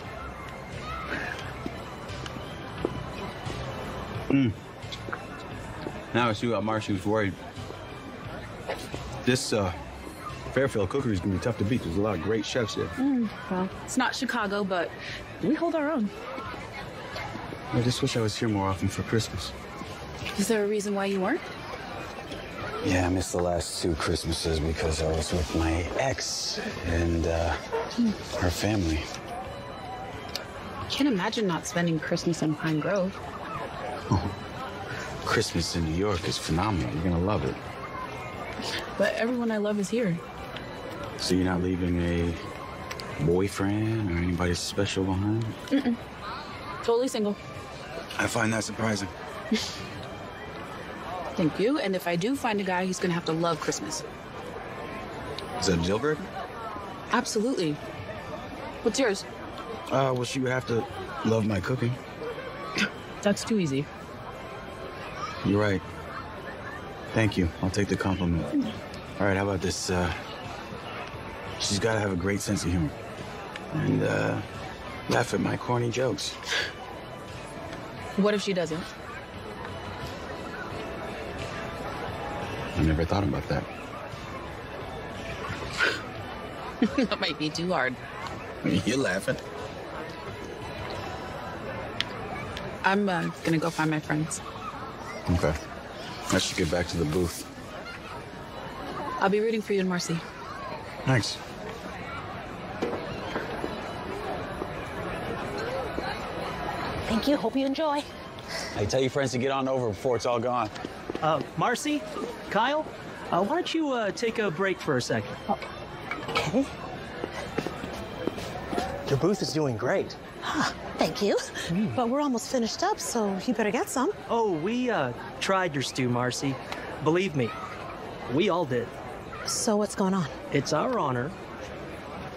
Now I see what Marcy was worried. This Fairfield Cookery is gonna be tough to beat. There's a lot of great chefs here. Well, it's not Chicago, but we hold our own. I just wish I was here more often for Christmas. Is there a reason why you weren't? Yeah, I missed the last 2 Christmases because I was with my ex and her family. Can't imagine not spending Christmas in Pine Grove. Christmas in New York is phenomenal. You're gonna love it. But everyone I love is here. So you're not leaving a boyfriend or anybody special behind? Totally single. I find that surprising. Thank you. And if I do find a guy, he's gonna have to love Christmas. Is that a deal breaker? Absolutely. What's yours? Well, she would have to love my cooking. That's too easy. You're right. Thank you. I'll take the compliment. All right, how about this? She's got to have a great sense of humor. And laugh at my corny jokes. What if she doesn't? I never thought about that. That might be too hard. You're laughing. I'm gonna go find my friends. Okay. I should get back to the booth. I'll be rooting for you and Marcy. Thanks. Thank you. Hope you enjoy. Hey, tell your friends to get on over before it's all gone. Marcy, Kyle, why don't you take a break for a second? Okay. Your booth is doing great. Thank you. But we're almost finished up, so you better get some. Oh, we tried your stew, Marcy. Believe me, we all did. So what's going on? It's our honor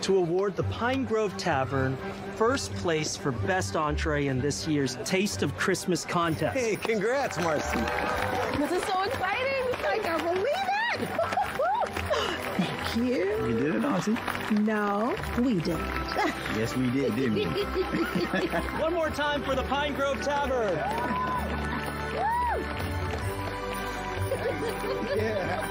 to award the Pine Grove Tavern first place for best entree in this year's Taste of Christmas contest. Hey, congrats, Marcy. This is so exciting. I can't believe it. Thank you. You did it, Auntie. No, we did. Yes, we did, didn't we? One more time for the Pine Grove Tavern. Yeah.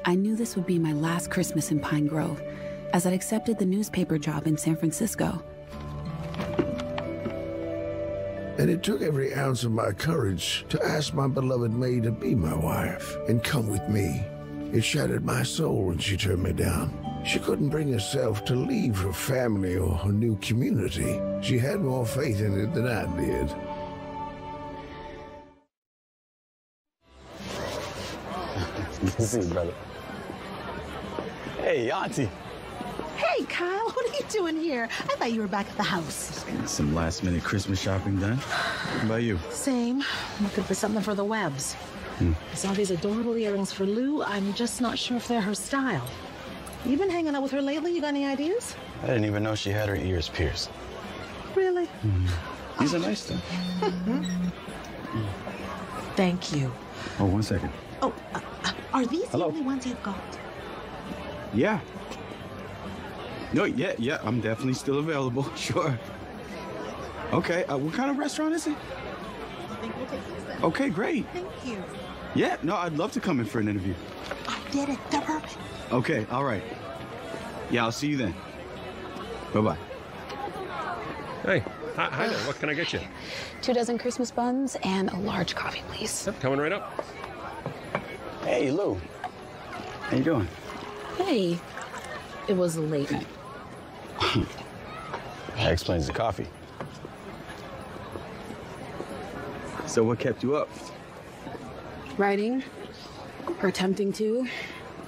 I knew this would be my last Christmas in Pine Grove, as I'd accepted the newspaper job in San Francisco. And it took every ounce of my courage to ask my beloved May to be my wife and come with me. It shattered my soul when she turned me down. She couldn't bring herself to leave her family or her new community. She had more faith in it than I did. Good to see you, brother. Hey, Auntie. Hey, Kyle, what are you doing here? I thought you were back at the house. Getting some last-minute Christmas shopping done. What about you? Same. I'm looking for something for the Webbs. I saw these adorable earrings for Lou. I'm just not sure if they're her style. You been hanging out with her lately? You got any ideas? I didn't even know she had her ears pierced. Really? These are nice, though. Thank you. Oh, 1 second. Oh, are these Hello? the only ones you've got? Yeah. No, yeah, I'm definitely still available. Sure. Okay, what kind of restaurant is it? I think we'll take these then. Okay, great. Thank you. Yeah, no, I'd love to come in for an interview. I did it. They're perfect. Okay, all right. Yeah, I'll see you then. Bye-bye. Hey, hi there. What can I get you? 2 dozen Christmas buns and a large coffee, please. Yep, coming right up. Hey, Lou. How you doing? Hey, it was a late night. That explains the coffee. So what kept you up? Writing, or attempting to.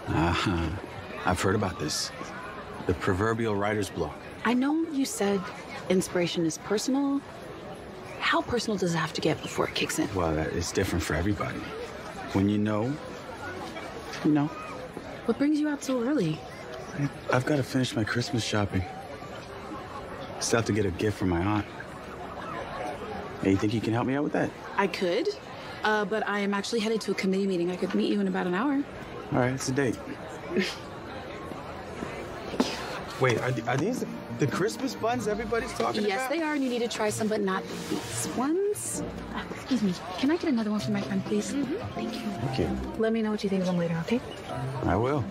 I've heard about this. The proverbial writer's block. I know you said inspiration is personal. How personal does it have to get before it kicks in? Well, it's different for everybody. When you know, you know. What brings you out so early? I've got to finish my Christmas shopping. Still have to get a gift for my aunt. Hey, you think you can help me out with that? I could, but I am actually headed to a committee meeting. I could meet you in about an hour. All right, it's a date. Wait, are these the Christmas buns everybody's talking about? Yes, they are, and you need to try some, but not these ones. Excuse me, can I get another one for my friend, please? Thank you. Thank you. Let me know what you think of them later, okay? I will.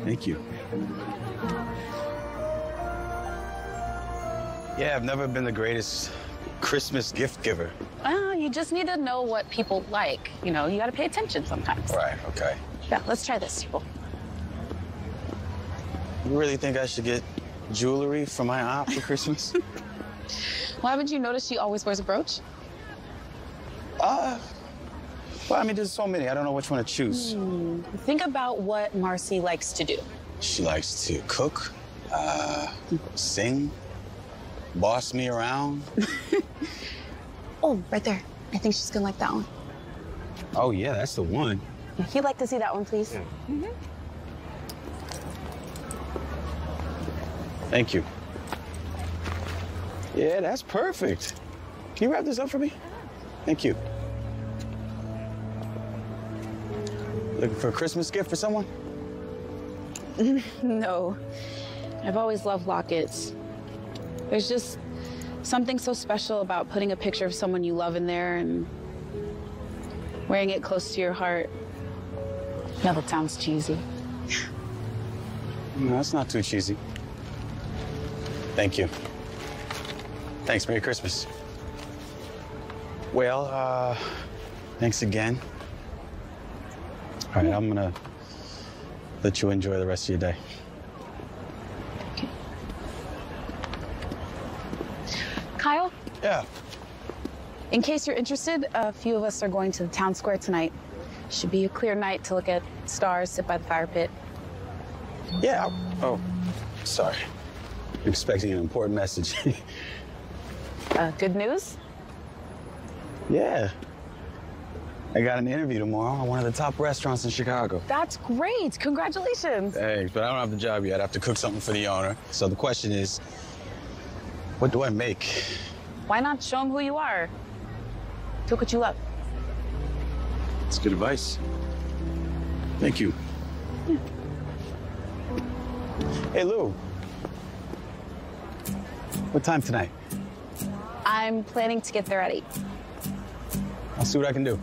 Thank you. Yeah, I've never been the greatest Christmas gift giver. You just need to know what people like. You know, you got to pay attention sometimes. Right, okay. Yeah, let's try this. You really think I should get jewelry for my aunt for Christmas? Well, haven't you noticed she always wears a brooch? Well, I mean, there's so many. I don't know which one to choose. Think about what Marcy likes to do. She likes to cook, sing, boss me around. Oh, right there. I think she's gonna like that one. Oh, yeah, that's the one. If you'd like to see that one, please. Yeah. Thank you. Yeah, that's perfect. Can you wrap this up for me? Thank you. Looking for a Christmas gift for someone? No. I've always loved lockets. There's just something so special about putting a picture of someone you love in there and wearing it close to your heart. No, that sounds cheesy. No, that's not too cheesy. Thank you. Thanks. Merry Christmas. Well, thanks again. All right, I'm gonna let you enjoy the rest of your day. Okay. Kyle? Yeah. In case you're interested, a few of us are going to the town square tonight. Should be a clear night to look at stars, sit by the fire pit. Yeah. Oh, sorry. I'm expecting an important message. Good news? Yeah. I got an interview tomorrow at one of the top restaurants in Chicago. That's great. Congratulations. Thanks, but I don't have the job yet. I have to cook something for the owner. So the question is, what do I make? Why not show them who you are? Cook what you love. That's good advice. Thank you. Yeah. Hey, Lou. What time tonight? I'm planning to get there at 8. I'll see what I can do.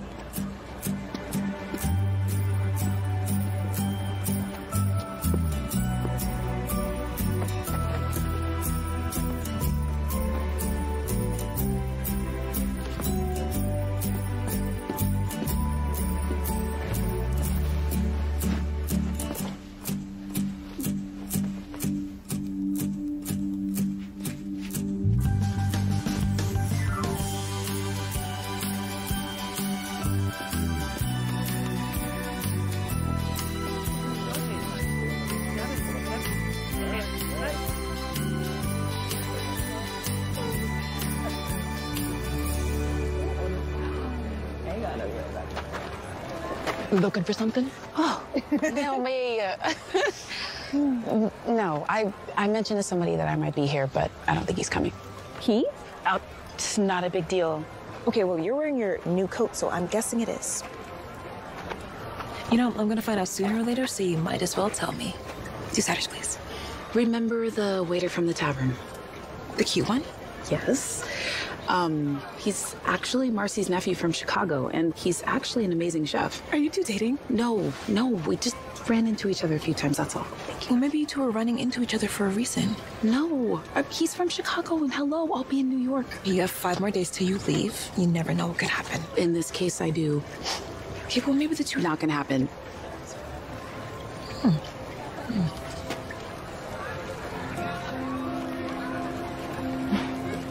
Looking for something? Oh, no, me. No, I mentioned to somebody that I might be here, but I don't think he's coming. He? Oh, it's not a big deal. Okay, well, you're wearing your new coat, so I'm guessing it is. You know, I'm gonna find out sooner or later, so you might as well tell me. 2 starters, please. Remember the waiter from the tavern? The cute one? Yes. He's actually Marcy's nephew from Chicago, and he's actually an amazing chef. Are you two dating? No, we just ran into each other a few times, that's all. Well, maybe you two are running into each other for a reason. No, he's from Chicago, and hello, I'll be in New York. You have 5 more days till you leave. You never know what could happen. In this case, I do. Okay, well, maybe the two... Not gonna happen.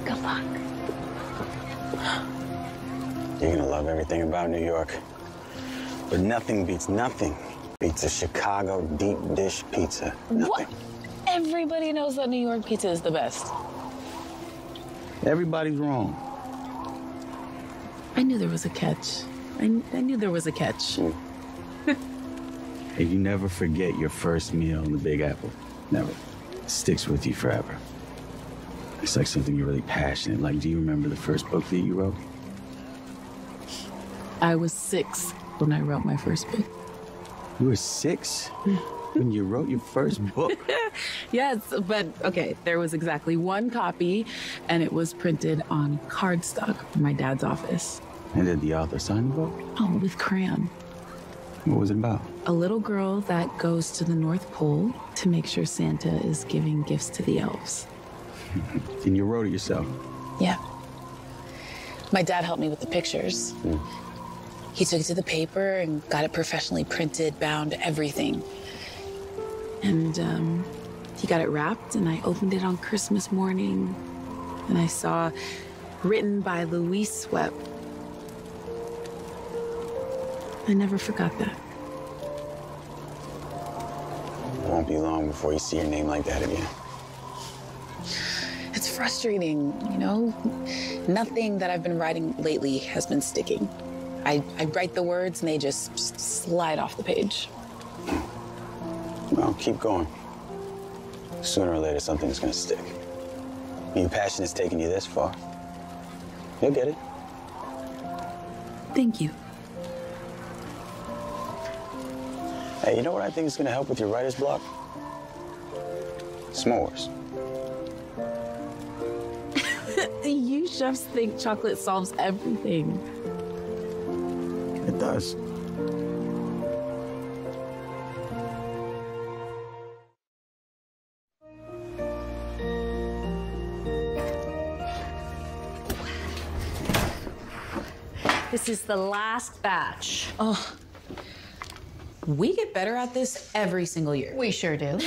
Good luck. You're gonna love everything about New York. But nothing beats a Chicago deep dish pizza. Nothing. What? Everybody knows that New York pizza is the best. Everybody's wrong. I knew there was a catch. I knew there was a catch. Hey, you never forget your first meal in the Big Apple. Never. It sticks with you forever. It's like something you're really passionate. Like, do you remember the first book that you wrote? I was 6 when I wrote my first book. You were 6 when you wrote your first book? Yes, but okay, there was exactly 1 copy, and it was printed on cardstock from my dad's office. And did the author sign the book? Oh, with crayon. What was it about? A little girl that goes to the North Pole to make sure Santa is giving gifts to the elves. And you wrote it yourself? Yeah. My dad helped me with the pictures. He took it to the paper and got it professionally printed, bound, everything. And he got it wrapped, and I opened it on Christmas morning, and I saw written by Louise Webb. I never forgot that. It won't be long before you see your name like that again. It's frustrating, you know? Nothing that I've been writing lately has been sticking. I write the words and they just slide off the page. Well, keep going. Sooner or later, something's gonna stick. Your passion is taking you this far. You'll get it. Thank you. Hey, you know what I think is gonna help with your writer's block? S'mores. You chefs think chocolate solves everything. It does. This is the last batch. Oh, we get better at this every single year. We sure do.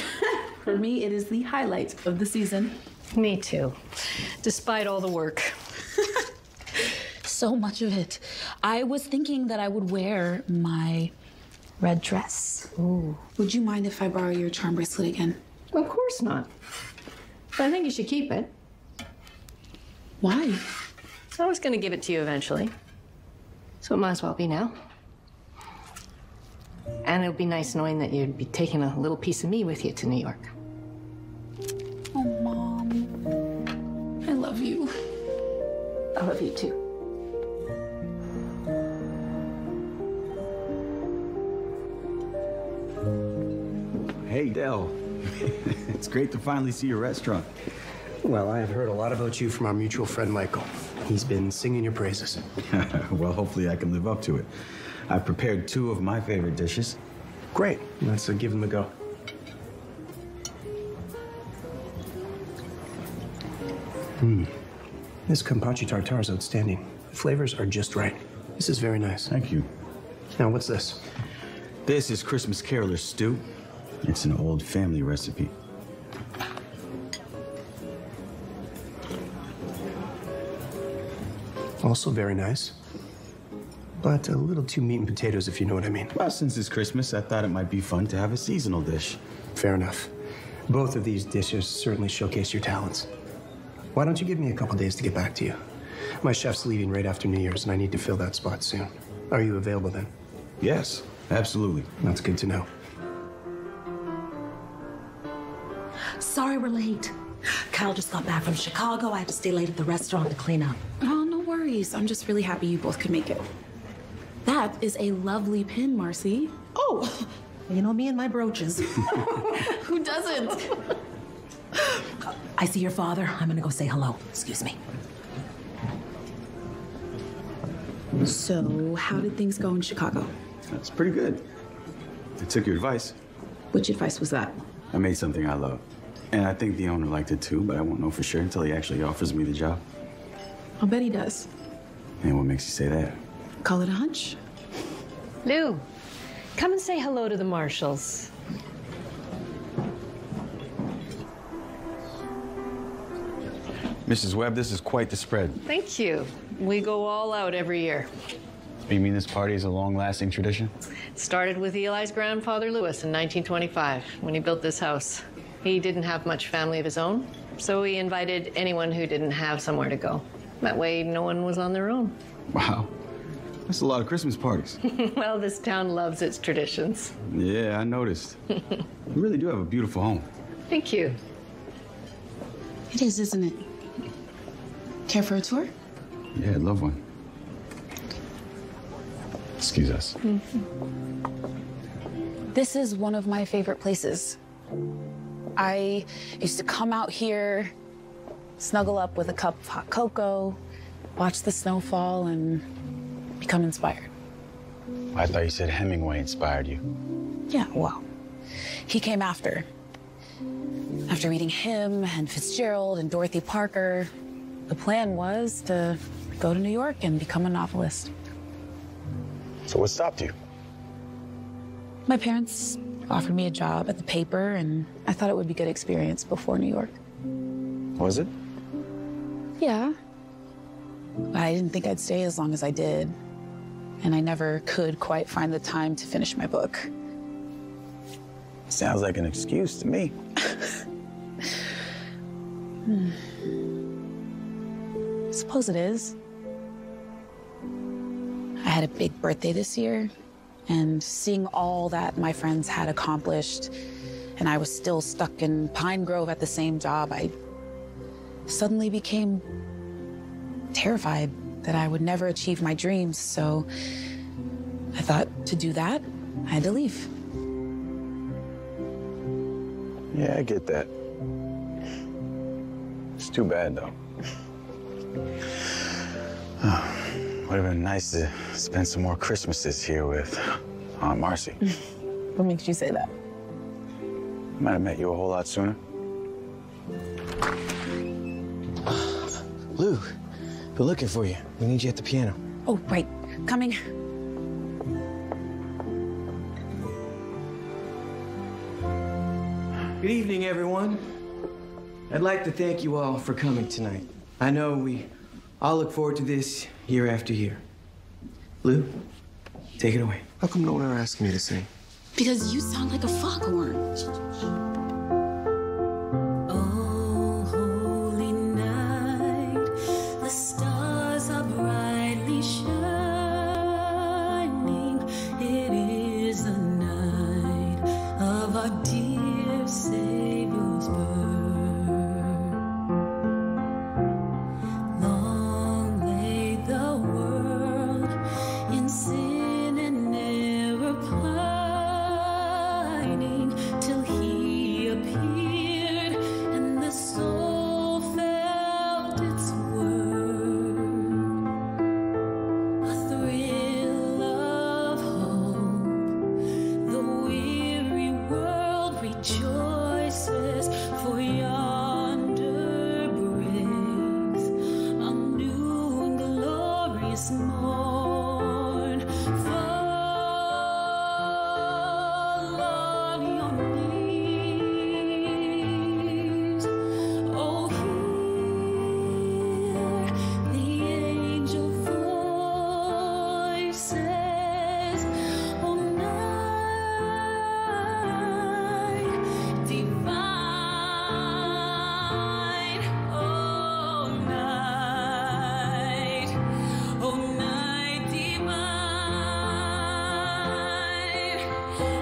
For me, it is the highlight of the season. Me too, despite all the work. So much of it. I was thinking that I would wear my red dress. Ooh. Would you mind if I borrow your charm bracelet again? Of course not. But I think you should keep it. Why? I was going to give it to you eventually. So it might as well be now. And it would be nice knowing that you'd be taking a little piece of me with you to New York. Oh, Mom. I love you. I love you too. Hey, Del. It's great to finally see your restaurant. Well, I have heard a lot about you from our mutual friend, Michael. He's been singing your praises. Well, hopefully I can live up to it. I've prepared 2 of my favorite dishes. Great. Let's give them a go. This Kampachi tartare is outstanding. The flavors are just right. This is very nice. Thank you. Now, what's this? This is Christmas Caroler stew. It's an old family recipe. Also very nice. But a little too meat and potatoes, if you know what I mean. Well, since it's Christmas, I thought it might be fun to have a seasonal dish. Fair enough. Both of these dishes certainly showcase your talents. Why don't you give me a couple days to get back to you? My chef's leaving right after New Year's, and I need to fill that spot soon. Are you available then? Yes, absolutely. That's good to know. Sorry we're late. Kyle just got back from Chicago. I had to stay late at the restaurant to clean up. Oh, no worries. I'm just really happy you both could make it. That is a lovely pin, Marcy. Oh, you know me and my brooches. Who doesn't? I see your father. I'm gonna go say hello. Excuse me. So, how did things go in Chicago? That's pretty good. I took your advice. Which advice was that? I made something I love. And I think the owner liked it too, but I won't know for sure until he actually offers me the job. I'll bet he does. And what makes you say that? Call it a hunch. Lou, come and say hello to the Marshalls. Mrs. Webb, this is quite the spread. Thank you. We go all out every year. You mean this party is a long-lasting tradition? It started with Eli's grandfather, Louis, in 1925, when he built this house. He didn't have much family of his own, so he invited anyone who didn't have somewhere to go. That way, no one was on their own. Wow. That's a lot of Christmas parties. Well, this town loves its traditions. Yeah, I noticed. You really do have a beautiful home. Thank you. It is, isn't it? Care for a tour? Yeah, I'd love one. Excuse us. This is one of my favorite places. I used to come out here, snuggle up with a cup of hot cocoa, watch the snow fall, and become inspired. I thought you said Hemingway inspired you. Yeah, well, he came after. After reading him and Fitzgerald and Dorothy Parker, the plan was to go to New York and become a novelist. So what stopped you? My parents offered me a job at the paper, and I thought it would be a good experience before New York. Was it? Yeah. But I didn't think I'd stay as long as I did. And I never could quite find the time to finish my book. Sounds like an excuse to me. I suppose it is. I had a big birthday this year, and seeing all that my friends had accomplished, and I was still stuck in Pine Grove at the same job, I suddenly became terrified that I would never achieve my dreams. So I thought to do that, I had to leave. Yeah, I get that. It's too bad, though. Would have been nice to spend some more Christmases here with Aunt Marcy. What makes you say that? Might have met you a whole lot sooner. Lou, been looking for you. We need you at the piano. Oh, right. Coming. Good evening, everyone. I'd like to thank you all for coming tonight. I know we all look forward to this year after year. Lou, take it away. How come no one ever asked me to sing? Because you sound like a foghorn. Oh, holy night, the stars are brightly shining. It is the night of our dear Savior's birth. Long lay the world in sin and error pining, till he appeared and the soul felt its worth. A thrill of hope, the weary world rejoices, for yonder breaks a new and glorious morn. Fall on your knees. Oh, hear the angel voices. Oh, night divine. Oh, night. Oh, night divine.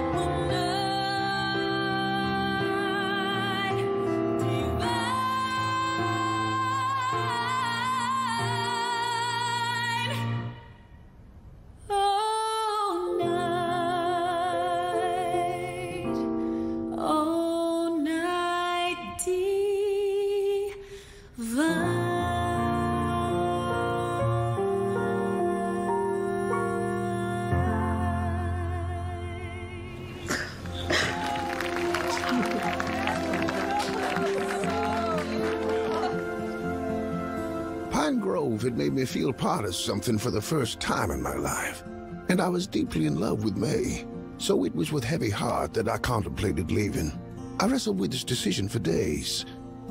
Oh, night divine. Oh, night Pine Grove had made me feel part of something for the first time in my life. And I was deeply in love with May. So it was with heavy heart that I contemplated leaving. I wrestled with this decision for days.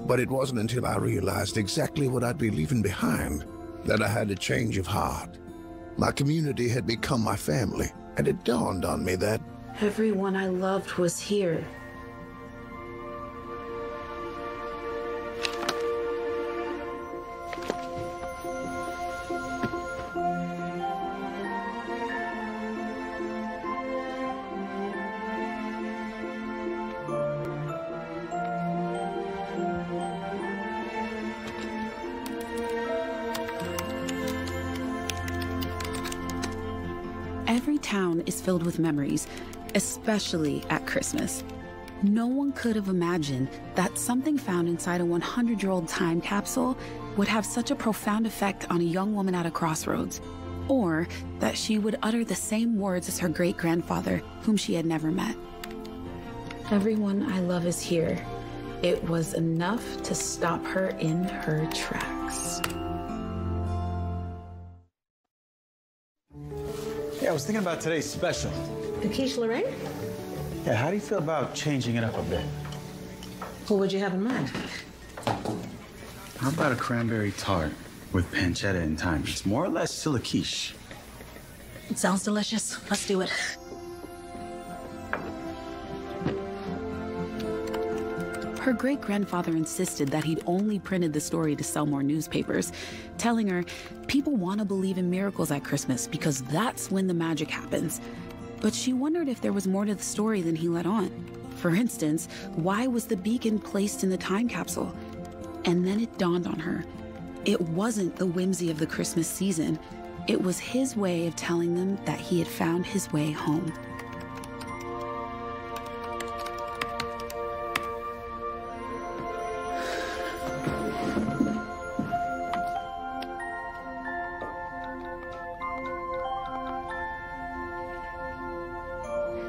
But it wasn't until I realized exactly what I'd be leaving behind that I had a change of heart. My community had become my family, and it dawned on me that Everyone I loved was here. Every town is filled with memories, especially at Christmas. No one could have imagined that something found inside a 100-year-old time capsule would have such a profound effect on a young woman at a crossroads, or that she would utter the same words as her great-grandfather, whom she had never met. Everyone I love is here. It was enough to stop her in her tracks. Yeah, I was thinking about today's special. The quiche Lorraine? Yeah, how do you feel about changing it up a bit? What would you have in mind? How about a cranberry tart with pancetta and thyme? It's more or less still a quiche. It sounds delicious. Let's do it. Her great-grandfather insisted that he'd only printed the story to sell more newspapers, telling her people want to believe in miracles at Christmas because that's when the magic happens. But she wondered if there was more to the story than he let on. For instance, why was the beacon placed in the time capsule? And then it dawned on her. It wasn't the whimsy of the Christmas season. It was his way of telling them that he had found his way home.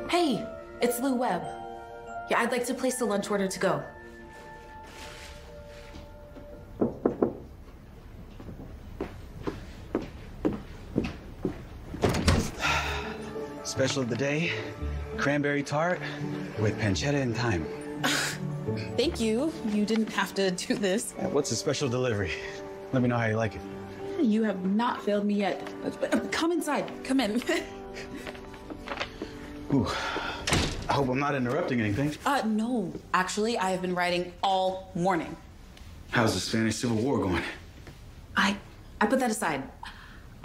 Hey, it's Lou Webb. Yeah, I'd like to place the lunch order to go. Special of the day, cranberry tart with pancetta and thyme. Thank you. You didn't have to do this. What's a special delivery? Let me know how you like it. You have not failed me yet. Come inside. Come in. Ooh. I hope I'm not interrupting anything. No. Actually, I have been writing all morning. How's the Spanish Civil War going? I put that aside.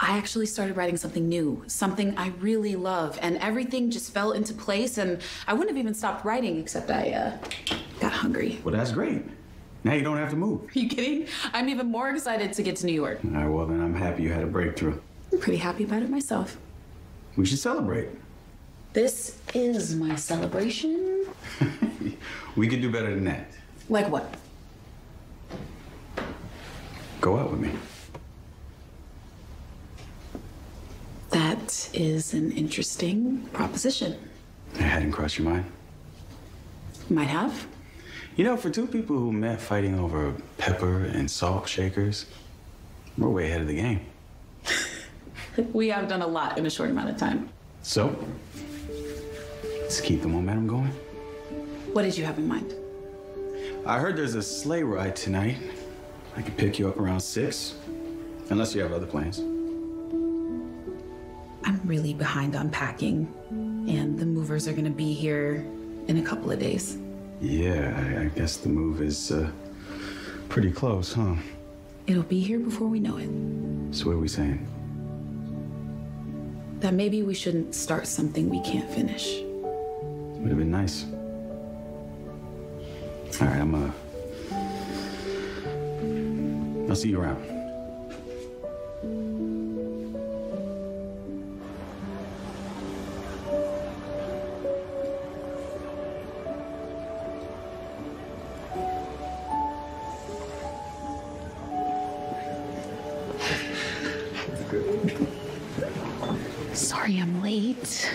I actually started writing something new, something I really love, and everything just fell into place, and I wouldn't have even stopped writing except I got hungry. Well, that's great. Now you don't have to move. Are you kidding? I'm even more excited to get to New York. All right, well, then I'm happy you had a breakthrough. I'm pretty happy about it myself. We should celebrate. This is my celebration. We could do better than that. Like what? Go out with me. That is an interesting proposition. It hadn't crossed your mind? Might have. You know, for two people who met fighting over pepper and salt shakers, we're way ahead of the game. We have done a lot in a short amount of time. So, let's keep the momentum going. What did you have in mind? I heard there's a sleigh ride tonight. I can pick you up around 6, unless you have other plans. I'm really behind on packing, and the movers are gonna be here in a couple of days. Yeah, I guess the move is pretty close, huh? It'll be here before we know it. So what are we saying? That maybe we shouldn't start something we can't finish. Would have been nice. All right, I'll see you around. Sorry I'm late.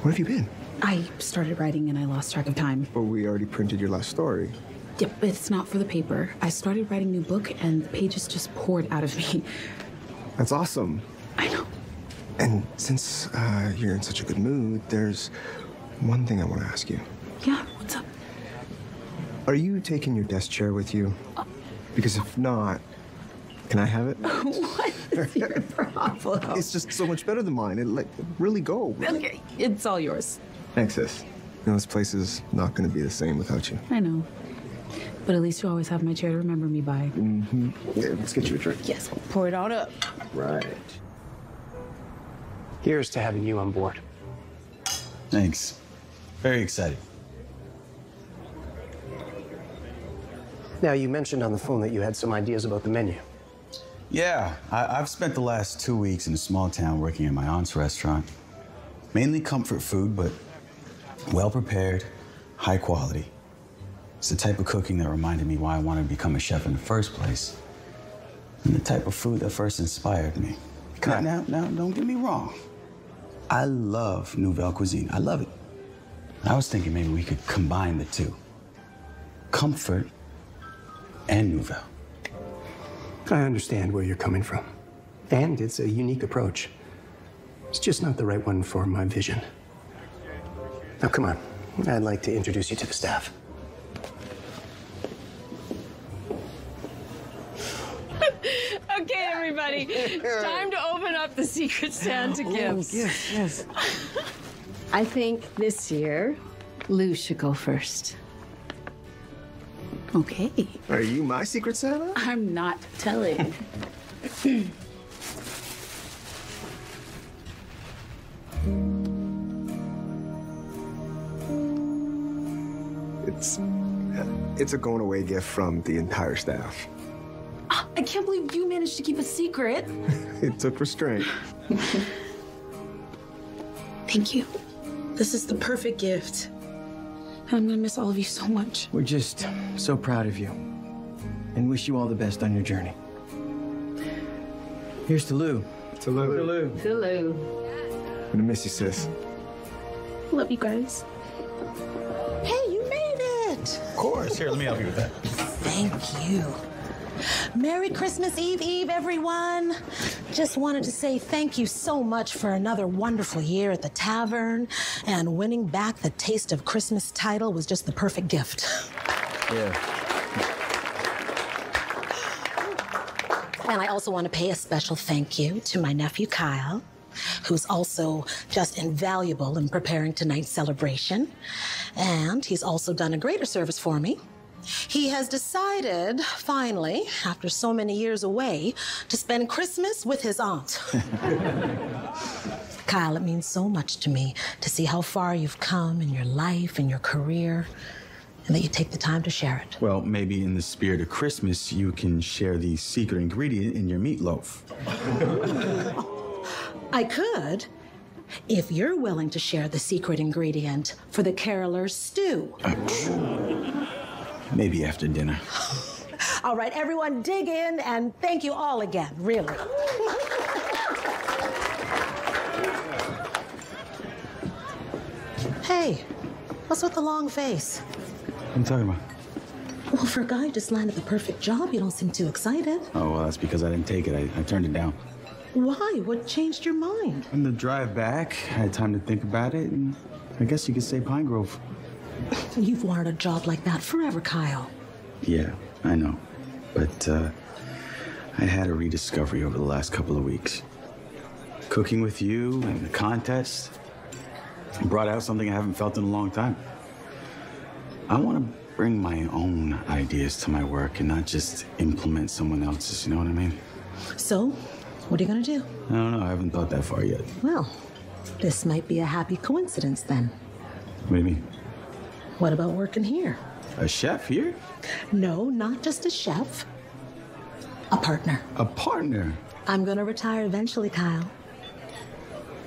Where have you been? I started writing and I lost track of time. Well, we already printed your last story. Yep, but it's not for the paper. I started writing a new book and the pages just poured out of me. That's awesome. I know. And since you're in such a good mood, there's one thing I want to ask you. Yeah, what's up? Are you taking your desk chair with you? Because if not, can I have it? What is your problem? It's just so much better than mine. It really go. Okay, it's all yours. Thanks, sis. You know, this place is not going to be the same without you. I know. But at least you always have my chair to remember me by. Mm-hmm. Yeah, let's get you a drink. Yes, pour it on up. Right. Here's to having you on board. Thanks. Very excited. Now, you mentioned on the phone that you had some ideas about the menu. Yeah, I've spent the last 2 weeks in a small town working in my aunt's restaurant. Mainly comfort food, but well prepared, high quality. It's the type of cooking that reminded me why I wanted to become a chef in the first place. And the type of food that first inspired me. Now, don't get me wrong. I love Nouvelle cuisine. I love it. I was thinking maybe we could combine the two. Comfort and Nouvelle. I understand where you're coming from. And it's a unique approach. It's just not the right one for my vision. Now, come on. I'd like to introduce you to the staff. Okay, everybody. It's time to open up the secret Santa gifts. Yes. I think this year, Lou should go first. Okay. Are you my secret Santa? I'm not telling. It's a going away gift from the entire staff. I can't believe you managed to keep a secret. It took restraint. Thank you. This is the perfect gift. I'm gonna miss all of you so much. We're just so proud of you and wish you all the best on your journey. Here's to Lou. To Lou. To Lou. To Lou. I'm gonna miss you, sis. Love you guys. Hey, you made it! Of course. Here, let me help you with that. Thank you. Merry Christmas Eve, everyone. Just wanted to say thank you so much for another wonderful year at the tavern, and winning back the Taste of Christmas title was just the perfect gift. Yeah. And I also want to pay a special thank you to my nephew Kyle, who's also just invaluable in preparing tonight's celebration. And he's also done a greater service for me. He has decided, finally, after so many years away, to spend Christmas with his aunt. Kyle, it means so much to me to see how far you've come in your life and your career, and that you take the time to share it. Well, maybe in the spirit of Christmas, you can share the secret ingredient in your meatloaf. I could, if you're willing to share the secret ingredient for the carolers' stew. Maybe after dinner. All right, everyone, dig in, and thank you all again, really. Hey, what's with the long face? What are you talking about? Well, for a guy who just landed the perfect job, you don't seem too excited. Oh, well, that's because I didn't take it. I turned it down. Why? What changed your mind? On the drive back, I had time to think about it, and I guess you could say Pine Grove. You've wanted a job like that forever, Kyle. Yeah, I know. But I had a rediscovery over the last couple of weeks. Cooking with you and the contest brought out something I haven't felt in a long time. I want to bring my own ideas to my work and not just implement someone else's, you know what I mean? So, what are you gonna do? I don't know, I haven't thought that far yet. Well, this might be a happy coincidence then. What do you mean? What about working here? A chef here? No, not just a chef. A partner. A partner? I'm gonna retire eventually, Kyle.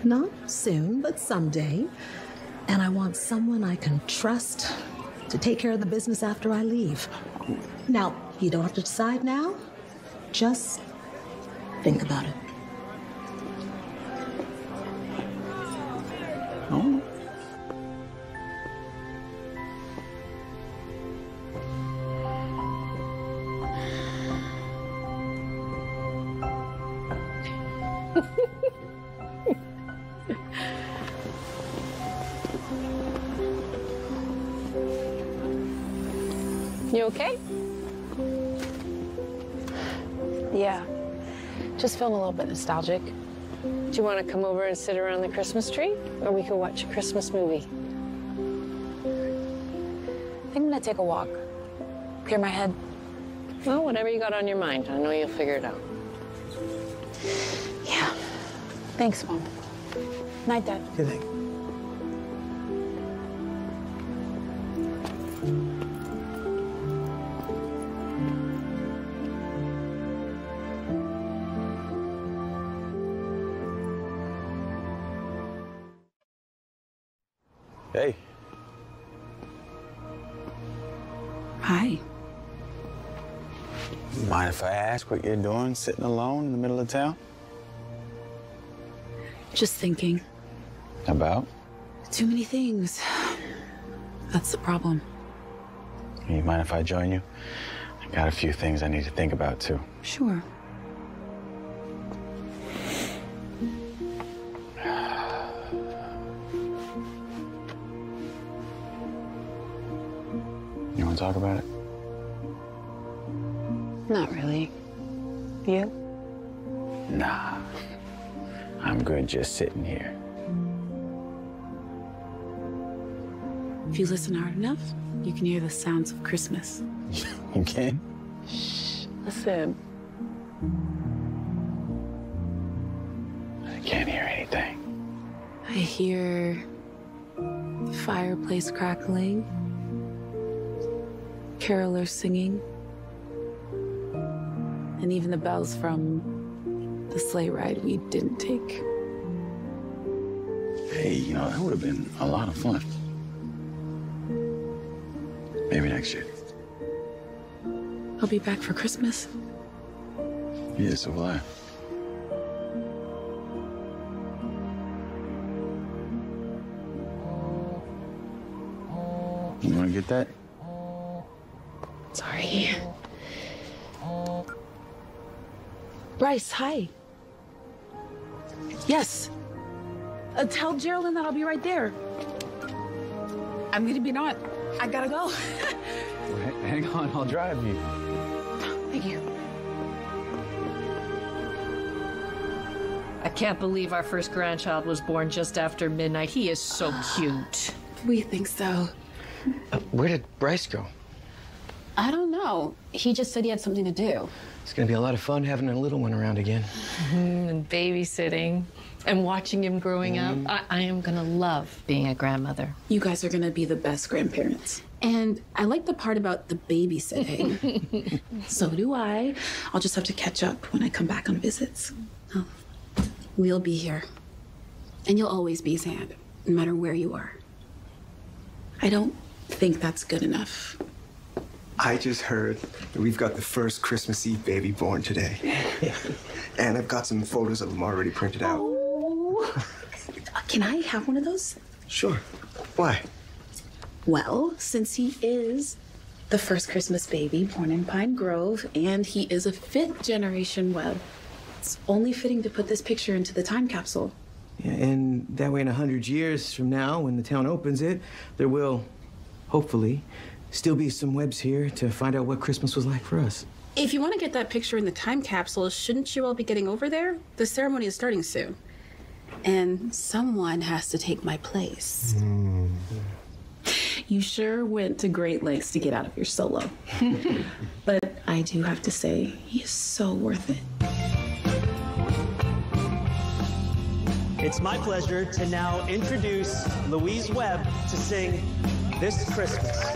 Not soon, but someday. And I want someone I can trust to take care of the business after I leave. Now, you don't have to decide now. Just think about it. Oh. You okay? Yeah. Just feeling a little bit nostalgic. Do you want to come over and sit around the Christmas tree? Or we could watch a Christmas movie? I think I'm gonna take a walk. Clear my head. Well, whatever you got on your mind. I know you'll figure it out. Yeah. Thanks, Mom. Night, Dad. Good night. Hey. Hi. Mind if I ask what you're doing sitting alone in the middle of town? Just thinking. About? Too many things. That's the problem. You mind if I join you? I got a few things I need to think about, too. Sure. You want to talk about it? Not really. You? Nah. I'm good just sitting here. If you listen hard enough, you can hear the sounds of Christmas. You can? Shh. Listen. I can't hear anything. I hear the fireplace crackling, carolers singing, and even the bells from the sleigh ride we didn't take. Hey, you know, that would have been a lot of fun. Maybe next year. I'll be back for Christmas. Yeah, so will I. You want to get that? Sorry. Bryce, hi. Yes. Tell Geraldine that I'll be right there. I'm gonna be not. I gotta go. Hang on, I'll drive you. Thank you. I can't believe our first grandchild was born just after midnight. He is so cute. We think so. Where did Bryce go? I don't know. He just said he had something to do. It's gonna be a lot of fun having a little one around again. And babysitting and watching him growing up. I am gonna love being a grandmother. You guys are gonna be the best grandparents. And I like the part about the babysitting. So do I. I'll just have to catch up when I come back on visits. Oh, we'll be here. And you'll always be Zand, no matter where you are. I don't think that's good enough. I just heard that we've got the first Christmas Eve baby born today. And I've got some photos of him already printed out. Oh. Can I have one of those? Sure. Why? Well, since he is the first Christmas baby born in Pine Grove, and he is a fifth generation Webb, it's only fitting to put this picture into the time capsule. Yeah, and that way in 100 years from now, when the town opens it, there will, hopefully, still be some Webbs here to find out what Christmas was like for us. If you want to get that picture in the time capsule, shouldn't you all be getting over there? The ceremony is starting soon. And someone has to take my place. You sure went to great lengths to get out of your solo. But I do have to say, he is so worth it. It's my pleasure to now introduce Louise Webb to sing This Christmas.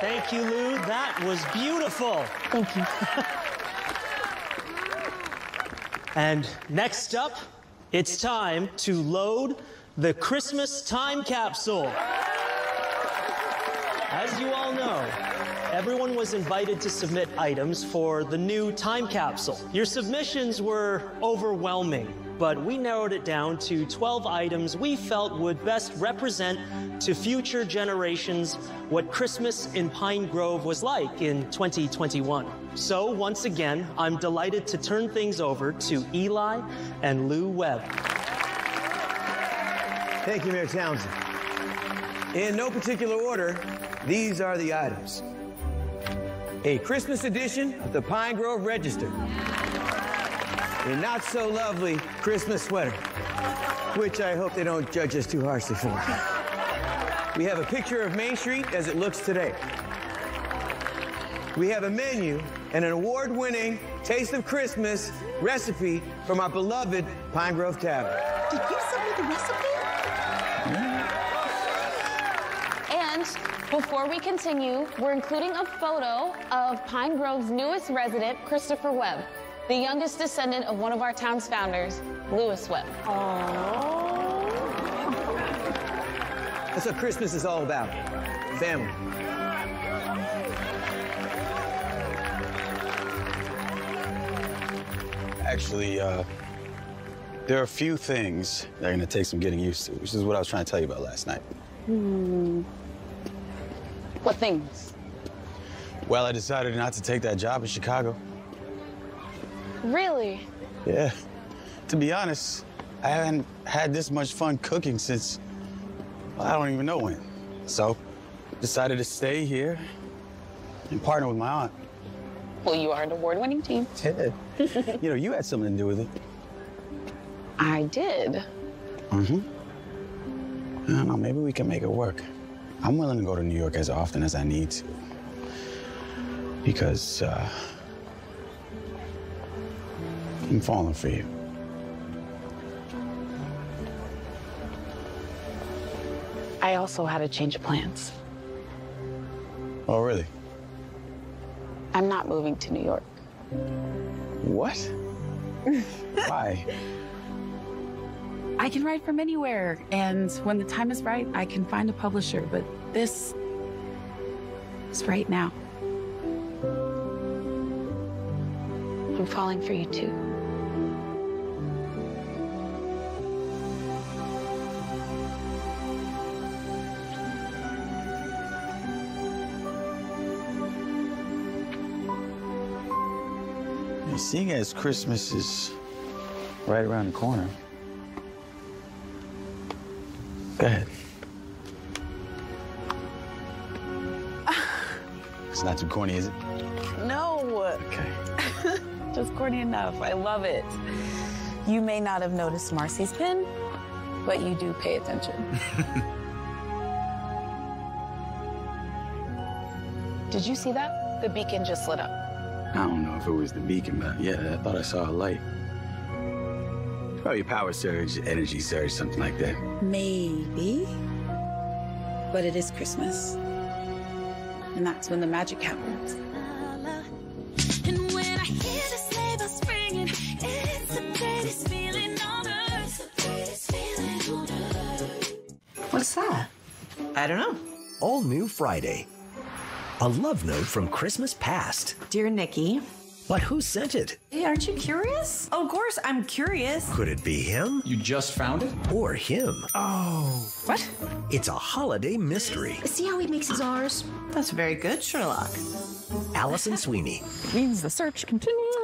Thank you, Lou. That was beautiful. Thank you. And next up, it's time to load the Christmas time capsule. As you all know, everyone was invited to submit items for the new time capsule. Your submissions were overwhelming, but we narrowed it down to 12 items we felt would best represent to future generations what Christmas in Pine Grove was like in 2021. So once again, I'm delighted to turn things over to Eli and Lou Webb. Thank you, Mayor Townsend. In no particular order, these are the items. A Christmas edition of the Pine Grove Register. A not-so-lovely Christmas sweater, which I hope they don't judge us too harshly for. We have a picture of Main Street as it looks today. We have a menu and an award-winning Taste of Christmas recipe from our beloved Pine Grove Tavern. Did you send me the recipe? And before we continue, we're including a photo of Pine Grove's newest resident, Christopher Webb. the youngest descendant of one of our town's founders, Lewis Webb. That's what Christmas is all about. Family. Actually, there are a few things that are going to take some getting used to, which is what I was trying to tell you about last night. What things? Well, I decided not to take that job in Chicago. Really? Yeah. To be honest, I haven't had this much fun cooking since, well, I don't even know when. So, decided to stay here and partner with my aunt. Well, you are an award-winning team. Yeah. You know, you had something to do with it. I did. Mm-hmm. I don't know, maybe we can make it work. I'm willing to go to New York as often as I need to. Because, I'm falling for you. I also had a change of plans. Oh, really? I'm not moving to New York. What? Why? I can write from anywhere, and when the time is right, I can find a publisher, but this is right now. I'm falling for you, too. Seeing as Christmas is right around the corner. Go ahead. It's not too corny, is it? No. Okay. Just corny enough. I love it. You may not have noticed Marcy's pin, but you do pay attention. Did you see that? The beacon just lit up. I don't know if it was the beacon, but yeah, I thought I saw a light. Probably a power surge, energy surge, something like that. Maybe. But it is Christmas. And that's when the magic happens. And when I hear the sleigh bells ringing, it's the greatest feeling on earth. It's the greatest feeling on earth. What's that? I don't know. All new Friday. A love note from Christmas past. Dear Nikki. But who sent it? Hey, aren't you curious? Oh, of course, I'm curious. Could it be him? You just found it? Or him? Oh. What? It's a holiday mystery. See how he makes his R's? That's very good, Sherlock. Allison Sweeney. Means the search continues.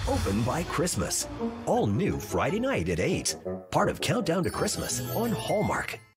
Open by Christmas. All new Friday night at 8. Part of Countdown to Christmas on Hallmark.